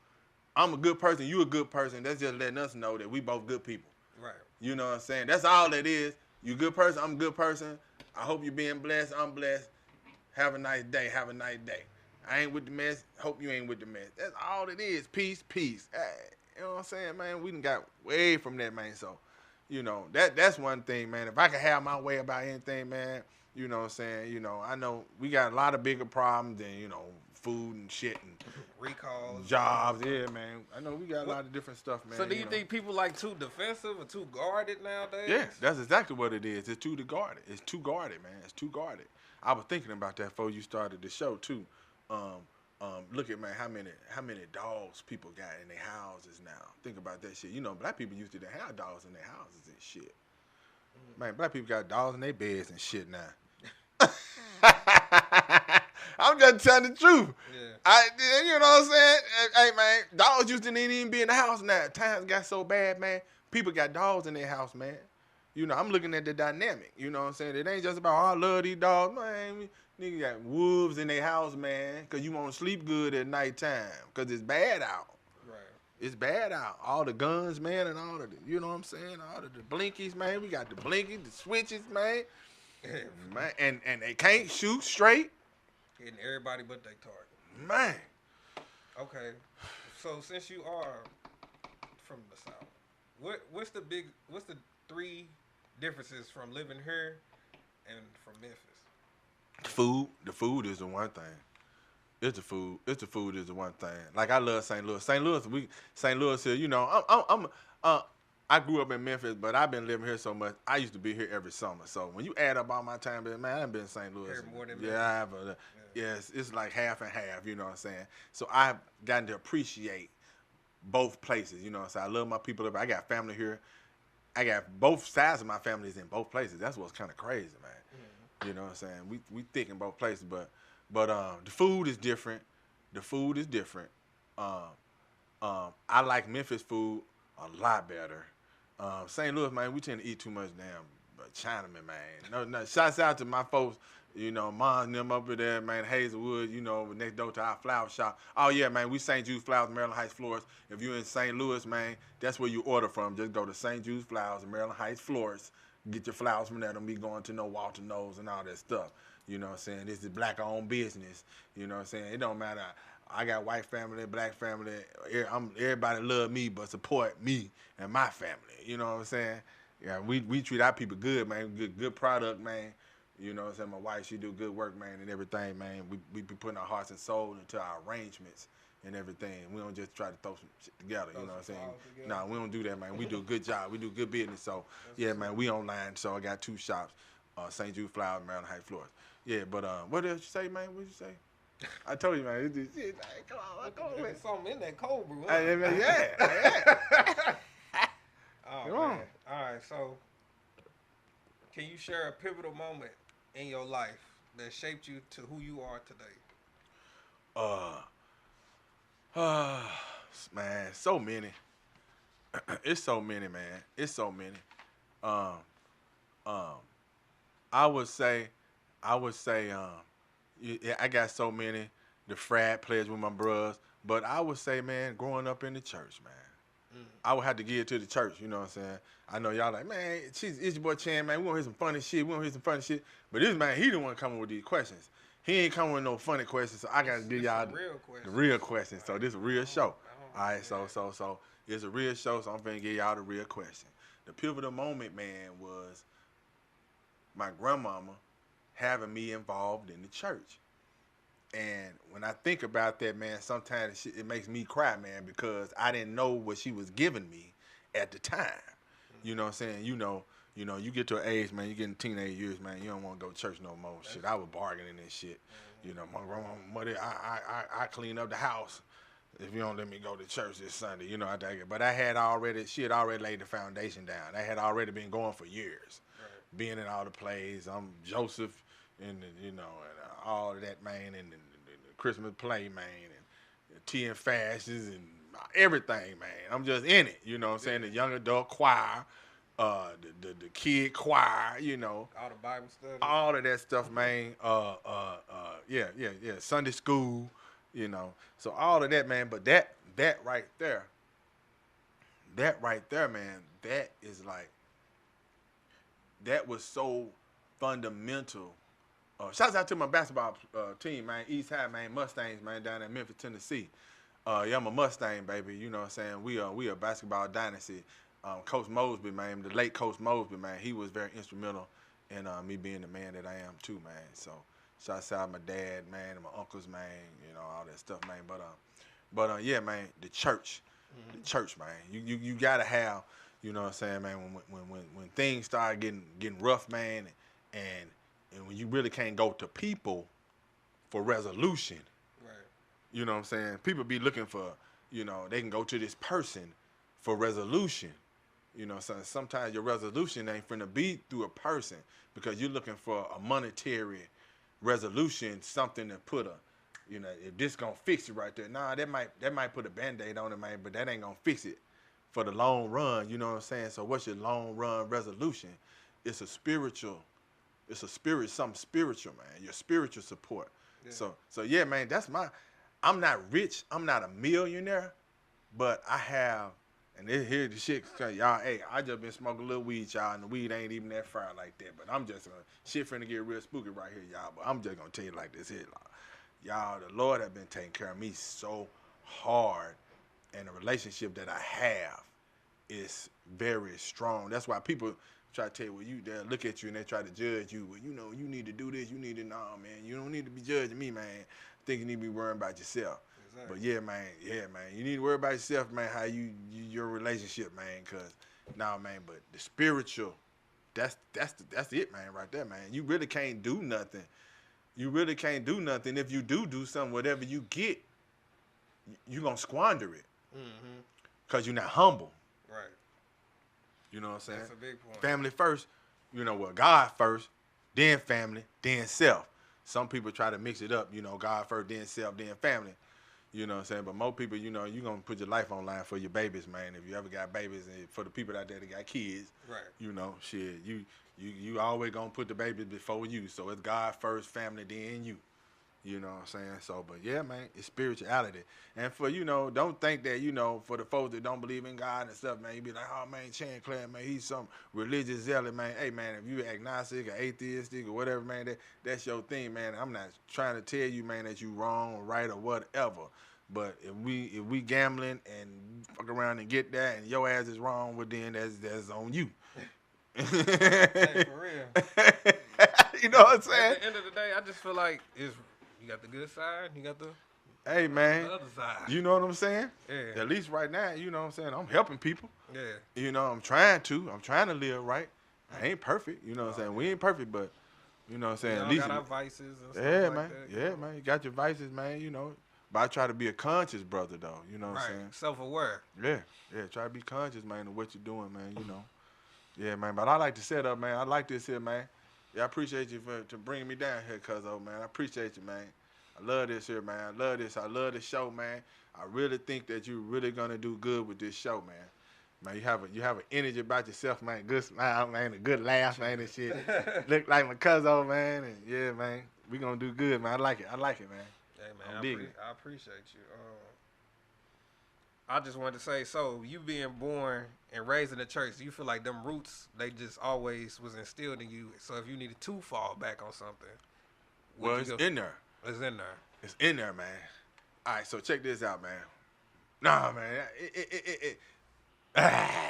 I'm a good person, you a good person. That's just letting us know that we both good people. Right. You know what I'm saying? That's all that is. You a good person, I'm a good person. I hope you're being blessed. I'm blessed. Have a nice day. Have a nice day. I ain't with the mess. Hope you ain't with the mess. That's all it is. Peace, peace. Hey, you know what I'm saying, man? We done got way from that, man. So, you know, that's one thing, man. If I could have my way about anything, man, you know what I'm saying? You know, I know we got a lot of bigger problems than, you know, food and shit and Recalls. jobs. Yeah, man. I know we got a lot of different stuff, man. So do you think people like too defensive or too guarded nowadays? Yeah, that's exactly what it is. It's too guarded. It's too guarded, man. It's too guarded. I was thinking about that before you started the show too. Look at, man, how many dogs people got in their houses now. Think about that shit. You know, black people used to have dogs in their houses and shit. Man, black people got dogs in their beds and shit now. I'm just telling the truth. Yeah. You know what I'm saying? Hey, man, dogs used to need even be in the house now. Times got so bad, man. People got dogs in their house, man. You know, I'm looking at the dynamic. You know what I'm saying? It ain't just about, oh, I love these dogs. Man, nigga got wolves in their house, man, because you won't sleep good at nighttime because it's bad out. Right. It's bad out. All the guns, man, and all of the, you know what I'm saying? All of the blinkies, man. We got the blinkies, the switches, man. Man, and they can't shoot straight. Hitting everybody but they target. Man. Okay. So since you are from the South, what's the 3 differences from living here and from Memphis? Food. The food is the one thing. It's the food. The food is the one thing. Like, I love St. Louis. St. Louis here, you know, I grew up in Memphis, but I've been living here so much. I used to be here every summer. So when you add up all my time, man, I've been in St. Louis. Here more than yeah, I have. Yes, it's like half and half, you know what I'm saying? So I've gotten to appreciate both places, you know what I'm saying? I love my people. I got family here. I got both sides of my family is in both places. That's what's kind of crazy, man. You know what I'm saying? We thick in both places, but the food is different. The food is different. I like Memphis food a lot better. St. Louis, man, we tend to eat too much damn Chinaman, man. No, shouts out to my folks, you know, mom and them up there, man, Hazelwood, you know, next door to our flower shop. Oh, yeah, man, we St. Jude's Flowers, Maryland Heights, Florist. If you're in St. Louis, man, that's where you order from. Just go to St. Jude's Flowers, Maryland Heights, Florist. Get your flowers from there. Don't be going to no Walter Knowles and all that stuff. You know what I'm saying? This is black-owned business. You know what I'm saying? It don't matter. I got white family, black family. Everybody love me but support me and my family. You know what I'm saying? Yeah, we treat our people good, man. Good product, man. You know what I'm saying? My wife, she do good work, man, and everything, man. We be putting our hearts and soul into our arrangements and everything. We don't just try to throw some shit together, you know what I'm saying? Nah, we don't do that, man. We do a good job. We do good business. So, yeah, man, we online. So I got 2 shops, St. Jude Flowers, Maryland Heights, Florida. Yeah, but what else you say, man? What you say? I told you, man. It's just, shit, man, come on, There's something in that cold brew. Yeah. Oh, Come man. on. All right, so can you share a pivotal moment in your life that shaped you to who you are today? Man, so many. It's so many, man. It's so many. I would say, yeah, I got so many. The frat players with my bros, but I would say, man, growing up in the church, man. I would have to give it to the church, you know what I'm saying? I know y'all like, man, it's your boy Chan, man. We want to hear some funny shit. But this man, he the one coming with these questions. He ain't coming with no funny questions, so I got to give y'all the real questions. So this is a real show. All right, so it's a real show, so I'm finna give y'all the real question. The pivotal moment, man, was my grandmama having me involved in the church. And when I think about that, man, sometimes it makes me cry, man, because I didn't know what she was giving me at the time. You know what I'm saying? You know, you get to an age, man, you get in teenage years, man, you don't want to go to church no more. Shit, I was bargaining and shit. You know, my grandma, I clean up the house if you don't let me go to church this Sunday. You know, but she had already laid the foundation down. I had already been going for years, being in all the plays. I'm Joseph, and and all of that, man, and the Christmas play, man, and tea and fasts and everything, man. I'm just in it, you know what I'm saying? The young adult choir, the kid choir, you know, All the Bible study. all of that stuff, man. Yeah, Sunday school, you know. So all of that, man. But that right there, man, that is like that was so fundamental. Shouts out to my basketball team, man. East High, man. Mustangs, man, down in Memphis, Tennessee. Yeah, I'm a Mustang, baby. You know what I'm saying? We are a basketball dynasty. Coach Mosby, man, the late Coach Mosby, man, he was very instrumental in me being the man that I am too, man. So shouts out my dad, man, and my uncles, man, you know, all that stuff, man. But yeah, man, the church, man. You gotta have, you know what I'm saying, man. When things start getting rough, man, and when you really can't go to people for resolution. Right. You know what I'm saying? People be looking for, you know, they can go to this person for resolution. You know, so sometimes your resolution ain't finna be through a person because you're looking for a monetary resolution, something to put you know, if this gonna fix it right there. Nah, that might put a Band-Aid on it, man, but that ain't gonna fix it for the long run. You know what I'm saying? So what's your long run resolution? It's something spiritual, man. Your spiritual support. Yeah. So yeah, man, I'm not rich, I'm not a millionaire, but I have. And here's the shit, y'all. Hey, I just been smoking a little weed, y'all, and the weed ain't even that fire like that. But I'm just shit finna get real spooky right here, y'all. But I'm just gonna tell you like this here, y'all. The Lord have been taking care of me so hard, and the relationship that I have is very strong. That's why people try to tell you, well, they look at you and they try to judge you. Well, you know, you need to do this. You need to man. You don't need to be judging me, man. I think you need to be worrying about yourself. But yeah, man, you need to worry about yourself, man, how your relationship, man, because, man, but the spiritual, that's it, man, right there, man. You really can't do nothing. You really can't do nothing. If you do something, whatever you get, you're going to squander it because you're not humble. Right. You know what I'm saying? That's a big point. Family first, you know, well, God first, then family, then self. Some people try to mix it up, you know, God first, then self, then family. You know what I'm saying? But most people, you know, you're going to put your life online for your babies, man. If you ever got babies, and for the people out there that got kids, right? You know, shit, you always going to put the babies before you. So it's God first, family, then you. You know what I'm saying? So, but yeah, man, it's spirituality. And for, you know, don't think that, you know, for the folks that don't believe in God and stuff, man, you be like, oh, man, Chan Clare, man, he's some religious zealot, man. Hey, man, if you agnostic or atheistic or whatever, man, that's your thing, man. I'm not trying to tell you, man, that you wrong or right or whatever. But if we gambling and fuck around and get that and your ass is wrong, well, then that's on you. Hey, for real. You know what I'm saying? At the end of the day, I just feel like you got the good side, you got the other side. You know what I'm saying? Yeah. At least right now, you know what I'm saying? I'm helping people. Yeah. You know, I'm trying to live right. I ain't perfect, you know what I'm saying? We ain't perfect, but you know what I'm saying? At least got our vices and stuff man. like that. Yeah, man. You got your vices, man, you know. But I try to be a conscious brother, though. You know what I'm saying? Self-aware. Yeah. Try to be conscious, man, of what you're doing, man, you know. Yeah, man. But I like the setup, man. I like this here, man. Yeah, I appreciate you for bringing me down here, cuzzo, man. I appreciate you, man. I love this here, man. I love this. I love the show, man. I really think that you're really going to do good with this show, man. Man, you have an energy about yourself, man. Good smile, man. A good laugh, man, and shit. Look like my cuzzo, man. And yeah, man. We going to do good, man. I like it, man. Hey, man, I appreciate you. I just wanted to say, so you being born and raised in the church, do you feel like them roots, they just always was instilled in you? So if you needed to fall back on something. Well, it's in there. It's in there. It's in there, man. All right, so check this out, man. Nah, man.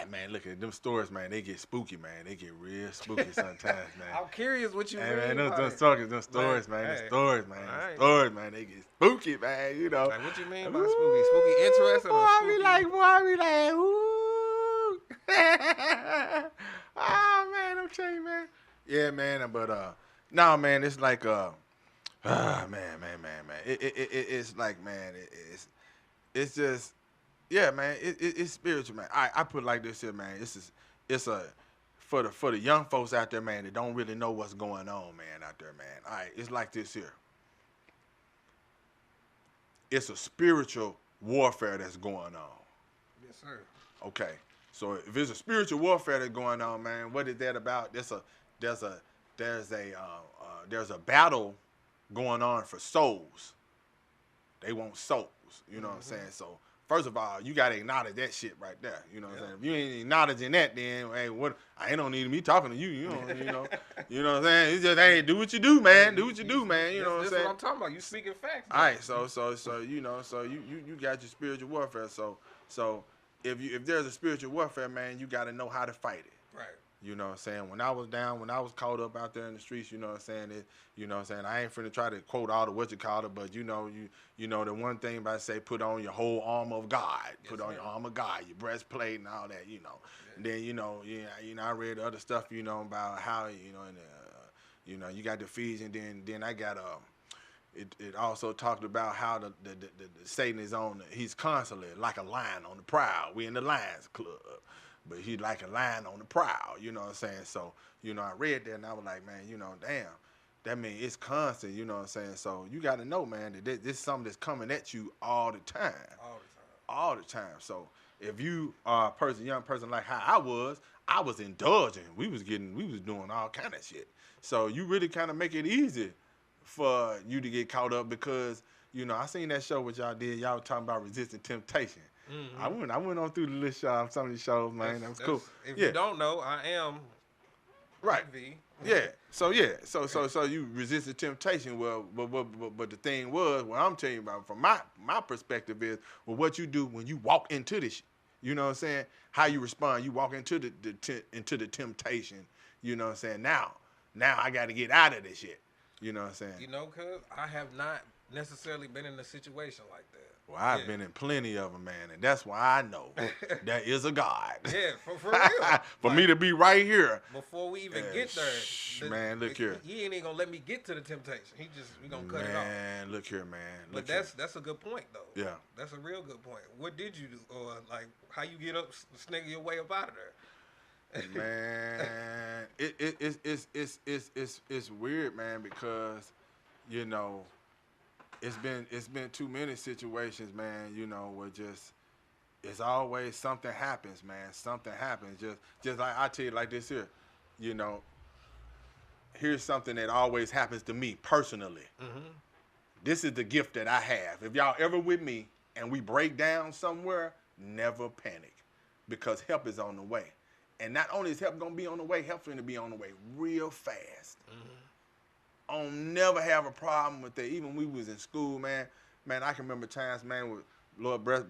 Man, look at them stories, man. They get spooky, man. They get real spooky sometimes, man. I'm curious what you mean. Man, them stories, man. Them stories, man. Right. Stories, man. They get spooky, man. You know. Like, what you mean by spooky? Spooky interesting or spooky? Boy, I be like, ooh. Oh, man, I'm telling you, man. Yeah, man, but, no, man, it's like, man. It's like, man, it's just, yeah, man, it's spiritual, man. I put it like this here, man. It's for the young folks out there, man, that don't really know what's going on, man, out there, man. All right, it's like this here. It's a spiritual warfare that's going on. Yes, sir. Okay, So if it's a spiritual warfare that's going on, man, what is that about? There's a battle going on for souls. They want souls. You know what I'm saying? So first of all, you gotta acknowledge that shit right there. You know what I'm saying? If you ain't acknowledging that, then hey, what? I ain't don't need me talking to you. You know, you know what I'm saying? It's just hey, do what you do, man. Do what you do, man. You know what I'm saying? That's what I'm talking about. You speaking facts. All right, so you know, so you got your spiritual warfare. So if there's a spiritual warfare, man, you got to know how to fight it. Right. You know what I'm saying? When I was down, when I was caught up out there in the streets, you know what I'm saying? You know what I'm saying? I ain't finna try to quote all the what you call it, but you know the one thing about say put on your whole armor of God. Put on your armor of God, your breastplate and all that, you know. Yeah. And then you know, I read other stuff, you know, about how, you know, you got the Ephesians, then I got it also talked about how the Satan is he's constantly like a lion on the prowl. We in the Lions Club. But he's like a lion on the prowl, you know what I'm saying? So, you know, I read that and I was like, man, you know, damn, that means it's constant, you know what I'm saying? So you got to know, man, that this is something that's coming at you all the time. All the time. So if you are a young person like how I was indulging. We was doing all kind of shit. So you really kind of make it easy for you to get caught up because, you know, I seen that show what y'all did. Y'all talking about resisting temptation. Mm-hmm. I went on through the list of some of these shows, man. That was cool. If you don't know, I am right. V. So you resisted temptation. Well, but the thing was, what I'm telling you about from my perspective is, well, what you do when you walk into this, you know what I'm saying? How you respond? You walk into the temptation. You know what I'm saying? Now I got to get out of this shit. You know what I'm saying? You know, cuz I have not necessarily been in a situation like that. Well, I've been in plenty of them, man, and that's why I know there is a God. Yeah, for real. For me to be right here. Before we even get there. Man, look here. He ain't even going to let me get to the temptation. We going to cut it off. Man, look here, man. But that's a good point, though. Yeah. That's a real good point. What did you do? Or, like, how you get up, snigger your way up out of there? Man, it's weird, man, because, you know, it's been too many situations, man, you know, where it's always something happens, man. Something happens. Just like I tell you like this here, you know, here's something that always happens to me personally. Mm-hmm. This is the gift that I have. If y'all ever with me and we break down somewhere, never panic because help is on the way. And not only is help going to be on the way, help's going to be on the way real fast. Mm-hmm. I'll never have a problem with that. Even when we was in school, man, I can remember times, man, with Lord bless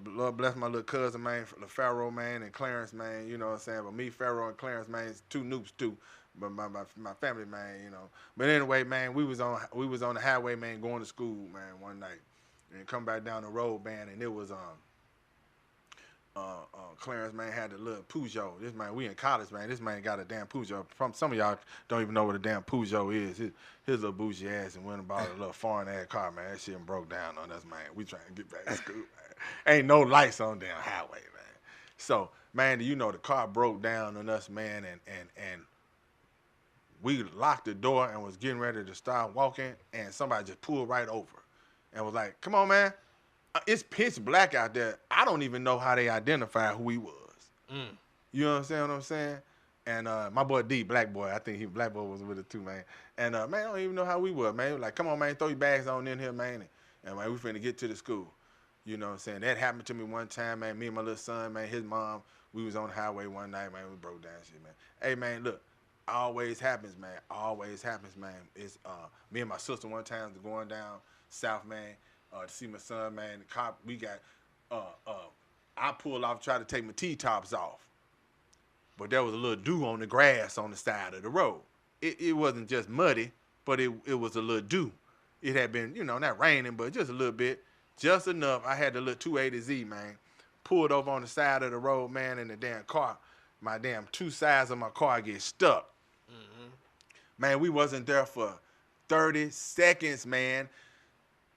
my little cousin, man, Pharaoh, man, and Clarence, man, you know what I'm saying? But me, Pharaoh, and Clarence, man, it's two noobs too. But my family, man, you know. But anyway, man, we was on the highway, man, going to school, man, one night. And come back down the road, man, and it was Clarence, man, had a little Peugeot. This man, we in college, man. This man got a damn Peugeot. Some of y'all don't even know what a damn Peugeot is. His little bougie ass and went and bought a little foreign ass car, man. That shit broke down on us, man. We trying to get back to school, man. Ain't no lights on damn highway, man. So, man, you know the car broke down on us, man, and we locked the door and was getting ready to start walking, and somebody just pulled right over and was like, "Come on, man. It's pitch black out there. I don't even know how they identified who he was." Mm. You understand what I'm saying? And my boy D, Black Boy, I think Black Boy was with it too, man. And man, I don't even know how we were, man. He was like, "Come on, man, throw your bags on in here, man." And man, we finna get to the school. You know what I'm saying? That happened to me one time, man. Me and my little son, man, his mom, we was on the highway one night, man. We broke down shit, man. Hey, man, look, always happens, man. Always happens, man. It's me and my sister one time was going down south, man. To see my son, man, the cop, we got, I pulled off, tried to take my T-tops off. But there was a little dew on the grass on the side of the road. It wasn't just muddy, but it was a little dew. It had been, you know, not raining, but just a little bit, just enough. I had the little 280Z, man, pulled over on the side of the road, man, in the damn car. My damn two sides of my car get stuck. Mm-hmm. Man, we wasn't there for 30 seconds, man.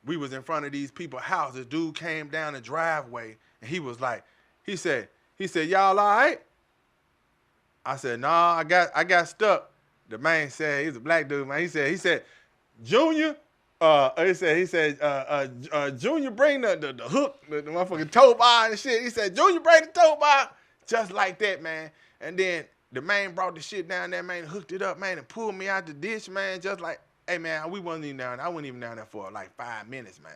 We was in front of these people's houses. Dude came down the driveway, and he was like, he said, "Y'all all right?" I said, "Nah, I got stuck." The man said, he's a black dude, man. He said, "Junior," he said, "Junior, bring the hook, the motherfucking tow bar and shit." He said, "Junior, bring the tow bar." Just like that, man. And then the man brought the shit down there, man, hooked it up, man, and pulled me out the ditch, man, just like, hey, man, we wasn't even down there. I wasn't even down there for like 5 minutes, man.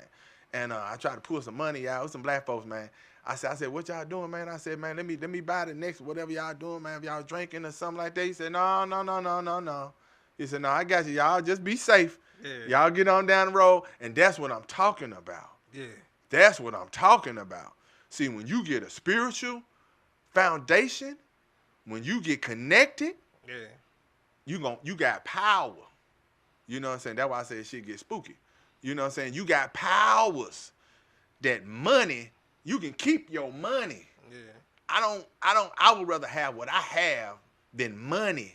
And I tried to pull some money out with some black folks, man. I said, what y'all doing, man? I said, man, let me buy the next whatever y'all doing, man. If y'all drinking or something like that. He said, no. He said, no, I got you. Y'all just be safe. Yeah. Y'all get on down the road. And that's what I'm talking about. Yeah. That's what I'm talking about. See, when you get a spiritual foundation, when you get connected, you got power. You know what I'm saying? That's why I say shit get spooky. You know what I'm saying? You got powers that money, you can keep your money. Yeah. I would rather have what I have than money.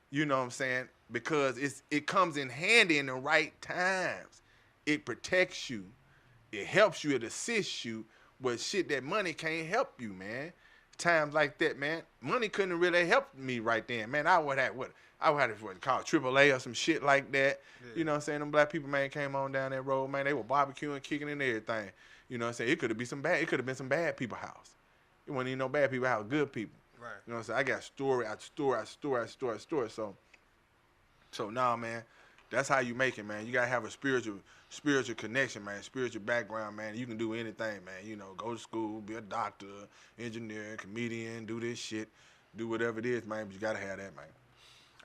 You know what I'm saying? Because it comes in handy in the right times. It protects you. It helps you. It assists you with shit that money can't help you, man. Times like that, man. Money couldn't really help me right then, man. I would have what called AAA or some shit like that. Yeah. You know what I'm saying? Them black people, man, came on down that road, man. They were barbecuing, kicking and everything. You know what I'm saying? It could have been some bad people house. It wasn't even no bad people house, good people. Right. You know what I'm saying? I got story after story. So now, man, that's how you make it, man. You gotta have a spiritual connection, man, spiritual background, man. You can do anything, man. You know, go to school, be a doctor, engineer, comedian, do this shit, do whatever it is, man. But you gotta have that, man.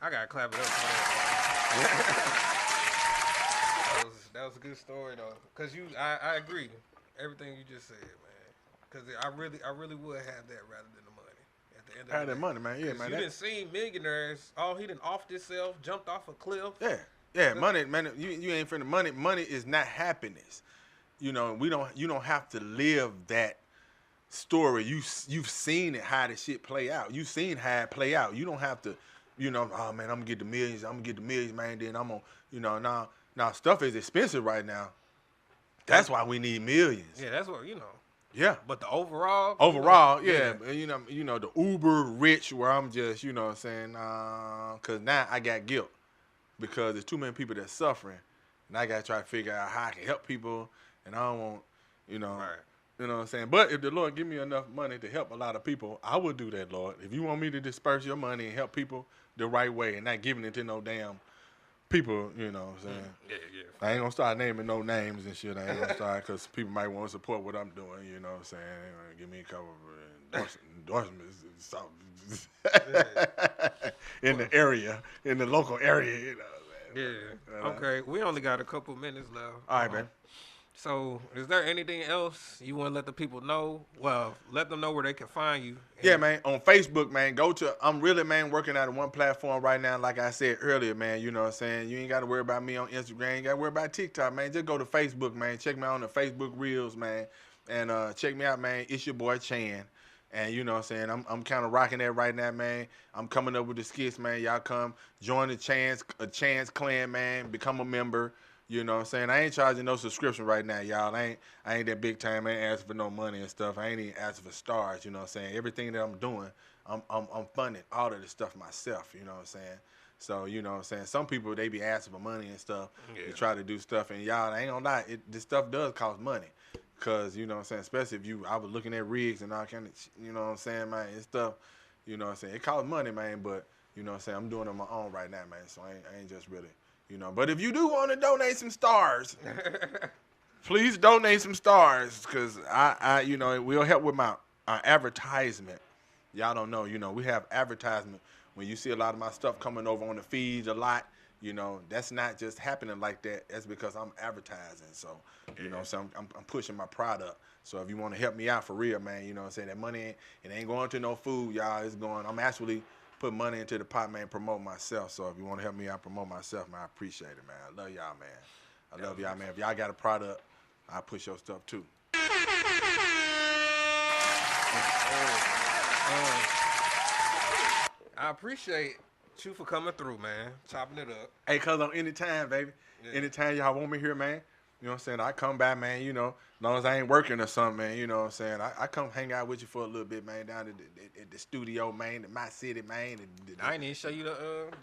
I gotta clap it up for that, man. that was a good story though, cause I agree, everything you just said, man. Cause I really would have that rather than the money. At the end of the day. That money, man. Yeah, man. You didn't see millionaires. Oh, he done offed himself, jumped off a cliff. Yeah, money, man. You ain't finna money. Money is not happiness. You know, you don't have to live that story. You've seen it, how the shit play out. You've seen how it play out. You don't have to, you know, oh man, I'm gonna get the millions, man. Then I'm gonna, you know, now stuff is expensive right now. That's why we need millions. Yeah, that's what, you know. Yeah. But the overall, yeah. You know, the uber rich where I'm just, you know what I'm saying, cause now I got guilt. Because there's too many people that's suffering, and I gotta try to figure out how I can help people, and I don't want, you know, you know what I'm saying. But if the Lord give me enough money to help a lot of people, I will do that, Lord. If you want me to disperse your money and help people the right way, and not giving it to no damn people, you know what I'm saying. Yeah. I ain't gonna start naming no names and shit. I ain't gonna start because people might want to support what I'm doing. You know what I'm saying. Give me a couple of endorsements and something. In the local area, you know. Yeah. Okay. We only got a couple minutes left. All right, man. So, is there anything else you want to let the people know? Well, let them know where they can find you. Yeah, man. On Facebook, man. I'm really, man, working out of one platform right now. Like I said earlier, man. You know what I'm saying? You ain't got to worry about me on Instagram. You ain't got to worry about TikTok, man. Just go to Facebook, man. Check me out on the Facebook Reels, man. And check me out, man. It's your boy Chan. And you know what I'm saying? I'm kind of rocking that right now, man. I'm coming up with the skits, man. Y'all come join the Chance clan, man. Become a member. You know what I'm saying? I ain't charging no subscription right now, y'all. I ain't that big time. I ain't asking for no money and stuff. I ain't even asking for stars, you know what I'm saying? Everything that I'm doing, I'm funding all of this stuff myself, you know what I'm saying? So, you know what I'm saying? Some people, they be asking for money and stuff to try to do stuff. And y'all, I ain't gonna lie, this stuff does cost money. Because, you know what I'm saying, especially if I was looking at rigs and all kind of, you know what I'm saying, man, and stuff, you know what I'm saying. It costs money, man, but, you know what I'm saying, I'm doing it on my own right now, man, so I ain't just really, you know. But if you do want to donate some stars, please donate some stars, because you know, it will help with my advertisement. Y'all don't know, you know, we have advertisement. When you see a lot of my stuff coming over on the feeds a lot, you know, that's not just happening like that. That's because I'm advertising. So, you know, so I'm pushing my product. So if you want to help me out for real, man, you know what I'm saying, that money, it ain't going to no food, y'all. It's going, I'm actually putting money into the pot, man, promote myself. So if you want to help me out, promote myself, man, I appreciate it, man. I love y'all, man. I love y'all, man. If y'all got a product, I'll push your stuff too. I appreciate you for coming through, man. Chopping it up. Hey, cuz on anytime, baby. Yeah. Anytime y'all want me here, man. You know what I'm saying? I come by, man, you know, as long as I ain't working or something, man, you know what I'm saying? I come hang out with you for a little bit, man, down at the studio, man, in my city, man. I ain't even show you the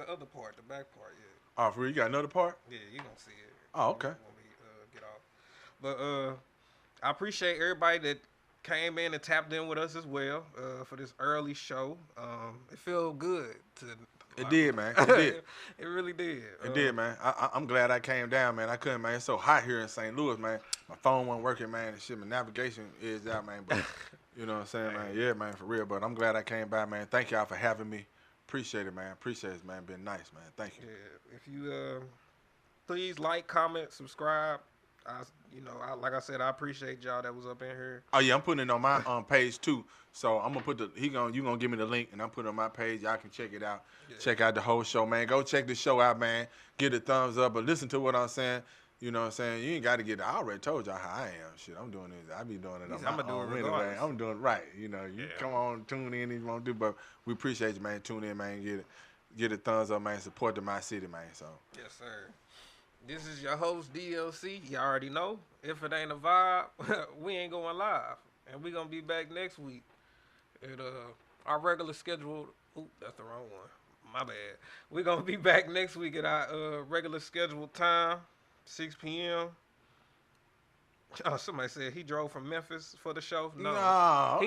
other part, the back part yet. Oh, for real? You got another part? Yeah, you gonna see it. Oh, okay. When we get off. But I appreciate everybody that came in and tapped in with us as well for this early show. It felt good to. It did, man. It did. It really did. It did, man. I'm glad I came down, man. I couldn't, man. It's so hot here in St. Louis, man. My phone wasn't working, man. And shit, my navigation is out, man. But you know what I'm saying, man? Yeah, man, for real. But I'm glad I came by, man. Thank y'all for having me. Appreciate it, man. Appreciate it, man. Been nice, man. Thank you. Yeah. If you please like, comment, subscribe. Like I said, I appreciate y'all that was up in here. Oh yeah, I'm putting it on my page too. So I'm gonna put you gonna give me the link and I'm putting it on my page. Y'all can check it out. Yeah. Check out the whole show, man. Go check the show out, man. Give it a thumbs up, but listen to what I'm saying. You know what I'm saying? You ain't got to get it. I already told y'all how I am. Shit, I'm doing this. I be doing it on my own anyway. I'm doing it right. You know, you come on, tune in if you want to do, but we appreciate you, man. Tune in, man. Get a thumbs up, man. Support the My City, man. So. Yes, sir. This is your host, DLC. You already know. If it ain't a vibe, we ain't going live. And we going to be back next week at our regular scheduled. Oop, that's the wrong one. My bad. We're going to be back next week at our regular scheduled time, 6 p.m. Oh, somebody said he drove from Memphis for the show. No.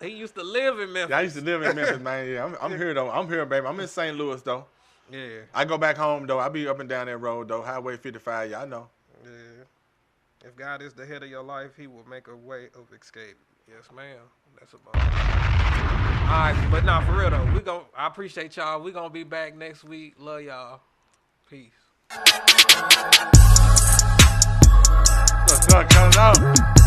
He used to live in Memphis. Yeah, I used to live in Memphis, man. Yeah, I'm here, though. I'm here, baby. I'm in St. Louis, though. Yeah. I go back home, though. I be up and down that road, though. Highway 55, y'all know. Yeah. If God is the head of your life, he will make a way of escape. Yes, ma'am. That's about it. All right, but nah, for real, though. I appreciate y'all. We're going to be back next week. Love y'all. Peace. Look, out.